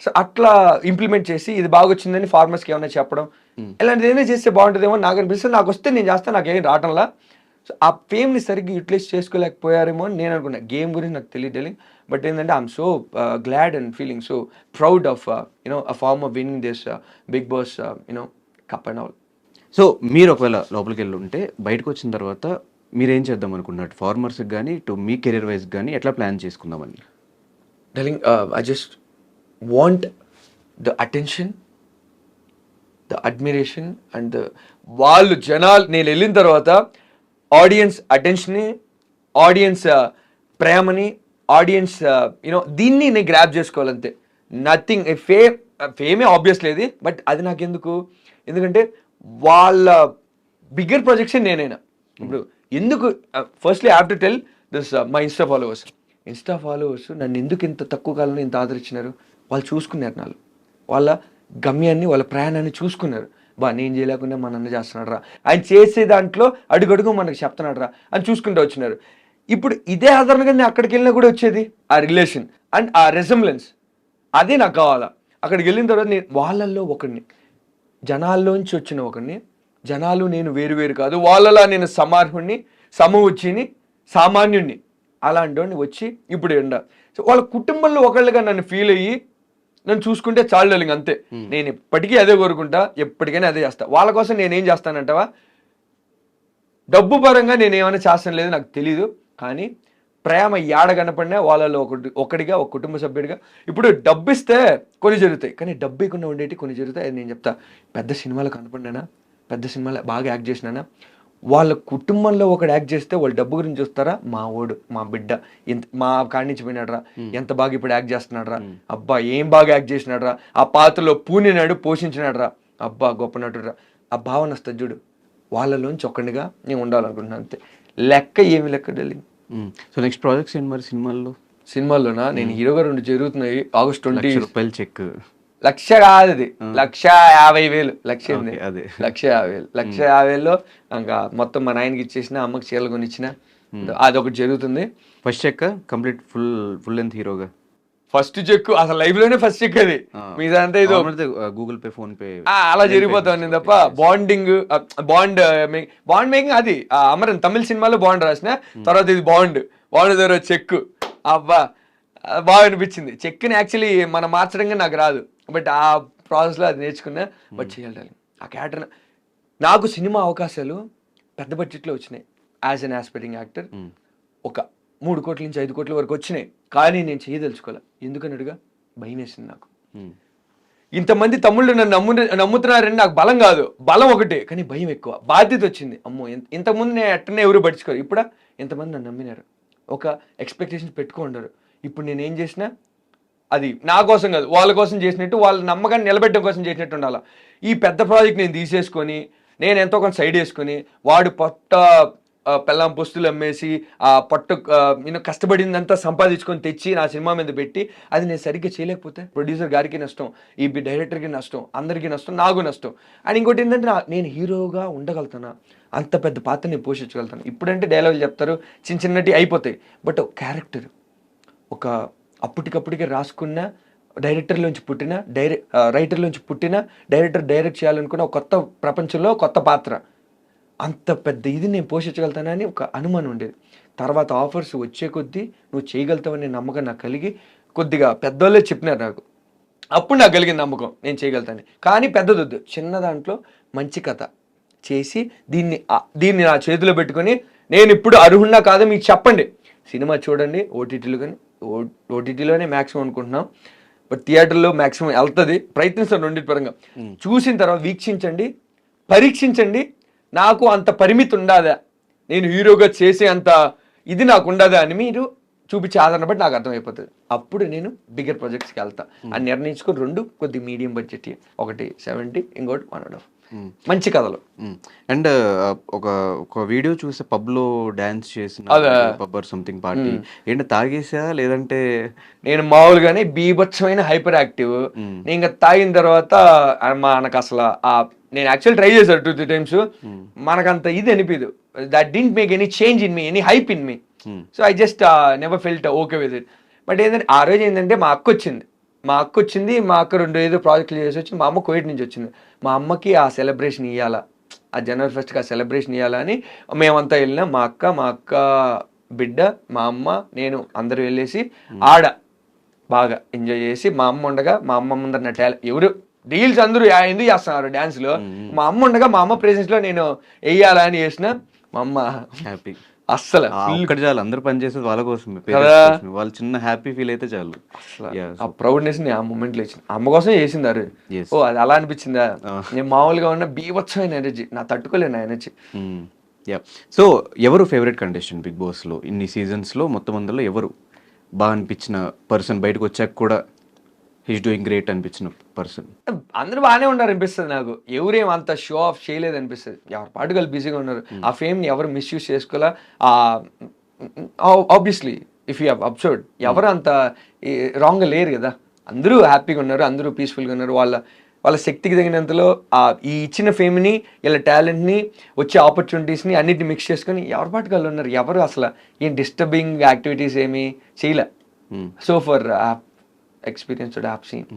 సో అట్లా ఇంప్లిమెంట్ చేసి ఇది బాగా వచ్చిందని ఫార్మర్స్కి ఏమైనా చెప్పడం, ఇలాంటిది ఏమైనా చేస్తే బాగుంటుందేమో నాకు అనిపిస్తుంది. నాకు వస్తే నేను చేస్తాను, నాకేం రావటంలా. సో ఆ ఫేమ్ని సరిగ్గా యూటిలైజ్ చేసుకోలేకపోయారేమో అని నేను అనుకున్నా. గేమ్ గురించి నాకు తెలియదు, బట్ ఏంటంటే I'm so glad and feeling so proud of you know a form of winning this Bigg Boss you know cup and all. So మీరు ఒకవేళ లోపలికి వెళ్ళి ఉంటే బయటకు వచ్చిన తర్వాత మీరేం చేద్దాం అనుకున్నట్టు, ఫార్మర్స్కి కానీ ఇటు మీ కెరీర్ వైజ్ కానీ ఎట్లా ప్లాన్ చేసుకుందామని? Telling I just want the attention, the admiration and వాళ్ళు జనాలు, నేను వెళ్ళిన తర్వాత ఆడియన్స్ అటెన్షన్ని, ఆడియన్స్ ప్రేమని, ఆడియన్స్ యూనో దీన్ని నేను గ్రాప్ చేసుకోవాలంతే. నథింగ్ ఫేమే ఆబ్వియస్ లేదు, బట్ అది నాకెందుకు, ఎందుకంటే వాళ్ళ బిగ్గర్ ప్రొజెక్షన్ నేనైనా. ఇప్పుడు ఎందుకు firstly I have to tell this my Insta followers నన్ను ఎందుకు ఇంత తక్కువ కాలంలో ఇంత ఆదరించినారు? వాళ్ళు చూసుకున్నారు నాలు, వాళ్ళ గమ్యాన్ని, వాళ్ళ ప్రయాణాన్ని చూసుకున్నారు. నేను చేయలేకుండా మా నాన్న చేస్తున్నాడు రా, ఆయన చేసే దాంట్లో అడుగడుగు మనకు చెప్తున్నాడు రా అని చూసుకుంటూ వచ్చినారు. ఇప్పుడు ఇదే ఆధారంగా నేను అక్కడికి వెళ్ళినా కూడా వచ్చేది ఆ రిలేషన్ అండ్ ఆ రెసెంబ్లెన్స్, అదే నాకు కావాలా. అక్కడికి వెళ్ళిన తర్వాత నేను వాళ్ళల్లో ఒకడిని, జనాల్లోంచి వచ్చిన ఒకడిని, జనాలు నేను వేరు కాదు, వాళ్ళలా నేను సమార్హుణ్ణి, సమవుచ్చిని, సామాన్యుణ్ణి, అలాంటి వచ్చి ఇప్పుడు ఎండ. సో వాళ్ళ కుటుంబంలో ఒకళ్ళుగా నన్ను ఫీల్ అయ్యి నన్ను చూసుకుంటే చాలు డలింగ్ అంతే. నేను ఎప్పటికీ అదే కోరుకుంటా, ఎప్పటికైనా అదే చేస్తా. వాళ్ళ కోసం నేనేం చేస్తానంటావా, డబ్బు పరంగా నేను ఏమైనా చేస్తాను లేదు నాకు తెలీదు, కానీ ప్రేమ ఏడ కనపడినా వాళ్ళలో ఒకటిగా, ఒక కుటుంబ సభ్యుడిగా. ఇప్పుడు డబ్బు ఇస్తే కొన్ని జరుగుతాయి, కానీ డబ్బు ఇవ్వకుండా ఉండేటి కొన్ని జరుగుతాయి. అది నేను చెప్తా. పెద్ద సినిమాలో కనపడినానా, పెద్ద సినిమాలో బాగా యాక్ట్ చేసినానా, వాళ్ళ కుటుంబంలో ఒకడు యాక్ట్ చేస్తే వాళ్ళు డబ్బు గురించి చూస్తారా, మా ఓడు, మా బిడ్డ ఎంత మా కాడి నుంచి పోయినాడు రా, ఎంత బాగా ఇప్పుడు యాక్ట్ చేస్తున్నాడు రా, అబ్బా ఏం బాగా యాక్ట్ చేసినాడు రా, ఆ పాత్రలో పూనినాడు, పోషించినాడు రా, అబ్బా గొప్ప నటుడు రా, ఆ భావన వస్తుంది చూడు. వాళ్ళలోంచి ఒక్కడిగా నేను ఉండాలనుకుంటున్నాను అంతే. లెక్క ఏమి లెక్క డెలింగ్. సో నెక్స్ట్ ప్రాజెక్ట్స్ ఏంటి మరి సినిమాల్లోనా? నేను హీరోగా 2 జరుగుతున్నాయి. August 20 చెక్ 1,00,000 కాదు, అది 1,50,000. 1,50,000 అదే 1,50,000. 1,50,000లో ఇంకా మొత్తం మా నాయనకి ఇచ్చేసిన, అమ్మకి చీరలు కొనిచ్చిన, అదొకటి జరుగుతుంది. First cheque complete full length హీరోగా ఫస్ట్ చెక్ అసలు లైఫ్ లోనే ఫస్ట్ చెక్ అది. మీదంతా ఇది గూగుల్ పే, ఫోన్ పే అలా జరిగిపోతాను తప్ప బాండ్ మేకింగ్ అది అమరన్ తమిళ సినిమాలో బాండ్ రాసిన తర్వాత ఇది బాండ్ దగ్గర చెక్. అబ్బా బాగా అనిపించింది. చెక్ని యాక్చువల్లీ మనం మార్చడంగా నాకు రాదు, బట్ ఆ ప్రాసెస్లో అది నేర్చుకున్నా. బట్ చేయాలి ఆ క్యారెక్టర్. నాకు సినిమా అవకాశాలు పెద్ద బడ్జెట్లో వచ్చినాయి యాజ్ అన్ ఆస్పైరింగ్ యాక్టర్. ఒక 3 కోట్ల నుంచి 5 కోట్ల వరకు వచ్చినాయి, కానీ నేను చేయదలుచుకోలే. ఎందుకని అడుగా, భయం వేసింది నాకు. ఇంతమంది తమ్ముళ్ళు నన్ను నమ్ముతున్నారని నాకు బలం కాదు, బలం ఒకటే, కానీ భయం ఎక్కువ, బాధ్యత వచ్చింది. అమ్మో ఇంతకుముందు నేను అట్టనే ఎవరు పట్టించుకోరు, ఇప్పుడు ఎంతమంది నన్ను నమ్మినారు, ఒక ఎక్స్పెక్టేషన్స్ పెట్టుకుంటారు. ఇప్పుడు నేను ఏం చేసినా అది నా కోసం కాదు, వాళ్ళ కోసం చేసినట్టు, వాళ్ళ నమ్మకాన్ని నిలబెట్టడం కోసం చేసినట్టు ఉండాలి. ఈ పెద్ద ప్రాజెక్ట్ నేను తీసేసుకొని నేను ఎంతో కొంత సైడ్ వేసుకొని వాడు పెళ్ళాం పుస్తులు అమ్మేసి ఆ పట్టు నేను కష్టపడిందంతా సంపాదించుకొని తెచ్చి నా సినిమా మీద పెట్టి అది నేను సరిగ్గా చేయలేకపోతే ప్రొడ్యూసర్ గారికి నష్టం, ఈ డైరెక్టర్కి నష్టం, అందరికీ నష్టం, నాకు నష్టం. అండ్ ఇంకోటి ఏంటంటే నేను హీరోగా ఉండగలుగుతానా, అంత పెద్ద పాత్ర నేను పోషించగలుగుతాను. ఇప్పుడంటే డైలాగులు చెప్తారు, చిన్న చిన్నటి అయిపోతాయి. బట్ ఒక క్యారెక్టర్, ఒక అప్పటికప్పటికే రాసుకున్న డైరెక్టర్లోంచి పుట్టిన రైటర్లోంచి పుట్టిన డైరెక్టర్ డైరెక్ట్ చేయాలనుకున్న ఒక కొత్త ప్రపంచంలో కొత్త పాత్ర, అంత పెద్ద ఇది నేను పోషించగలుగుతానని ఒక అనుమానం ఉండేది. తర్వాత ఆఫర్స్ వచ్చే కొద్దీ నువ్వు చేయగలుగుతావనే నమ్మకం నాకు కలిగి, కొద్దిగా పెద్దోళ్ళే చెప్పినారు నాకు, అప్పుడు నాకు కలిగిన నమ్మకం నేను చేయగలుగుతాను. కానీ పెద్దదొద్దు, చిన్న దాంట్లో మంచి కథ చేసి దీన్ని నా చేతిలో పెట్టుకొని నేను ఇప్పుడు అర్హున్నా కాదో మీకు చెప్పండి, సినిమా చూడండి. ఓటీటీలోనే మ్యాక్సిమం అనుకుంటున్నాం, బట్ థియేటర్లో మ్యాక్సిమం వెళ్తుంది, ప్రయత్నిస్తాను రెండింటి పరంగా. చూసిన తర్వాత వీక్షించండి, పరీక్షించండి, నాకు అంత పరిమితి ఉండదా, నేను హీరోగా చేసే అంత ఇది నాకు ఉండదా అని మీరు చూపించే ఆధారణ బట్టి నాకు అర్థమైపోతుంది. అప్పుడు నేను బిగ్గర్ ప్రాజెక్ట్స్కి వెళ్తా అని నిర్ణయించుకొని, 2 కొద్ది మీడియం బడ్జెట్, ఒకటి 70, ఇంకోటి 1.5 మంచి కథలు. అండ్ ఒక వీడియో చూసే పబ్లో డాన్స్ చేసిన పబ్ ఆర్ సంథింగ్ పార్టీ ఏంటి తాగేసా లేదంటే? నేను మామూలుగానే బీభత్సమైన హైపర్ యాక్టివ్. నేను ఇంకా తాగిన తర్వాత మనకు అసలు నేను యాక్చువల్ ట్రై చేశాను 2-3 times, మనకంత ఇది అనిపించదు. That didn't make any change in me, any hype in me. So I just never felt okay with it. But ఏంటంటే ఆ రోజు ఏంటంటే మా అక్క వచ్చింది, మా అక్క 2 ప్రాజెక్టులు చేసి వచ్చింది. మా అమ్మ కోవిడ్ నుంచి వచ్చింది. మా అమ్మకి ఆ సెలబ్రేషన్ ఇవ్వాలా, ఆ జనవరి 1st ఆ సెలబ్రేషన్ ఇవ్వాలని మేమంతా వెళ్ళినాం. మా అక్క బిడ్డ, మా అమ్మ, నేను అందరూ వెళ్ళేసి ఆడ బాగా ఎంజాయ్ చేసి, మా అమ్మ ఉండగా, మా అమ్మ ముందర నా ఎవరు రీల్స్ అందరూ ఎందుకు చేస్తున్నారు డ్యాన్స్లో, మా అమ్మ ఉండగా మా అమ్మ ప్రెజెన్స్ లో నేను వెయ్యాలని చేసిన. మా అమ్మ హ్యాపీ అస్సలు ఒక్కటి చాలు, అందరూ పనిచేసేది వాళ్ళ కోసం, వాళ్ళు చిన్న హ్యాపీ ఫీల్ అయితే చాలు. ఆ ప్రౌడ్నెస్ ని ఆ మూమెంట్ లో ఇచ్చింది, అమ్మ కోసం చేసింది. ఓ అది అలా అనిపించిందా, నేను మామూలుగా ఉన్న బీభత్సమైన ఎనర్జీ, నా తట్టుకోలేను ఆ ఎనర్జీ. సో ఎవరు ఫేవరెట్ కంటెస్టెంట్ బిగ్ బాస్ లో ఇన్ని సీజన్స్ లో? మొత్తం అందులో ఎవరు బాగా అనిపించిన పర్సన్, బయటకు వచ్చాక కూడా హీస్ డూయింగ్ గ్రేట్ అనిపించిన పర్సన్? అందరూ బాగానే ఉన్నారు అనిపిస్తుంది నాకు, ఎవరేం అంత షో ఆఫ్ చేయలేదు అనిపిస్తుంది. ఎవరి పాటుగా బిజీగా ఉన్నారు, ఆ ఫేమ్ ని ఎవరు మిస్యూజ్ చేసుకోవాలా. Obviously if you have observed, ఎవరు అంత రాంగ్గా లేరు కదా, అందరూ హ్యాపీగా ఉన్నారు, అందరూ పీస్ఫుల్గా ఉన్నారు. వాళ్ళ శక్తికి తగినంతలో ఈ ఇచ్చిన ఫేమ్ని, ఇలా టాలెంట్ని, వచ్చే ఆపర్చునిటీస్ని అన్నిటిని మిక్స్ చేసుకొని ఎవరి పాటుగా ఉన్నారు. ఎవరు అసలు ఏం డిస్టర్బింగ్ యాక్టివిటీస్ ఏమీ చేయలే. So for experienced have seen.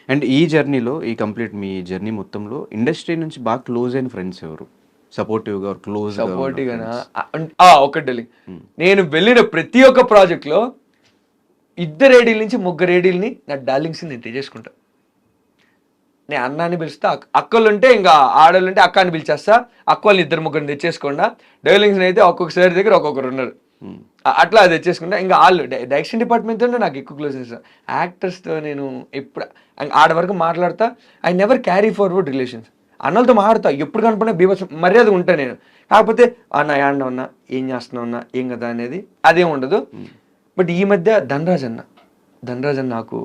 And ఈ జర్నీలో, ఈ కంప్లీట్ మీ జర్నీ మొత్తంలో ఇండస్ట్రీ నుంచి బాగా క్లోజ్ అయిన ఫ్రెండ్స్ ఎవరు? సపోర్టివ్గా క్లోజ్ సపోర్టివ్గా ఒకటి, నేను వెళ్ళిన ప్రతి ఒక్క ప్రాజెక్ట్లో 2 ఏడీల నుంచి 3 ఏడీలని నా డార్లింగ్స్ నేను తెచ్చేసుకుంటా. నేను అన్నాన్ని పిలుస్తా, అక్కలు ఉంటే ఇంకా ఆడవాళ్ళు ఉంటే అక్క అని పిలిచేస్తా, అక్క వాళ్ళని 2-3 తెచ్చేసుకోండా. డైలింగ్స్ అయితే ఒక్కొక్కసారి దగ్గర ఒక్కొక్కరు ఉన్నారు, అట్లా అది తెచ్చేసుకుంటా. ఇంకా వాళ్ళు డైరెక్షన్ డిపార్ట్మెంట్తో నాకు ఎక్కువ క్లోజ్ చేస్తాను. యాక్టర్స్తో నేను ఎప్పుడు ఆడ వరకు మాట్లాడతా. I never carry forward relations. అన్నలతో మాట్లాడతా, ఎప్పుడు కనుపడినా బీభత్సం మర్యాద ఉంటా నేను. కాకపోతే అన్న యాండ ఉన్నా, ఏం చేస్తున్నా ఉన్నా, ఏం కదా అనేది అదేం ఉండదు. బట్ ఈ మధ్య ధనరాజ్ అన్న నాకు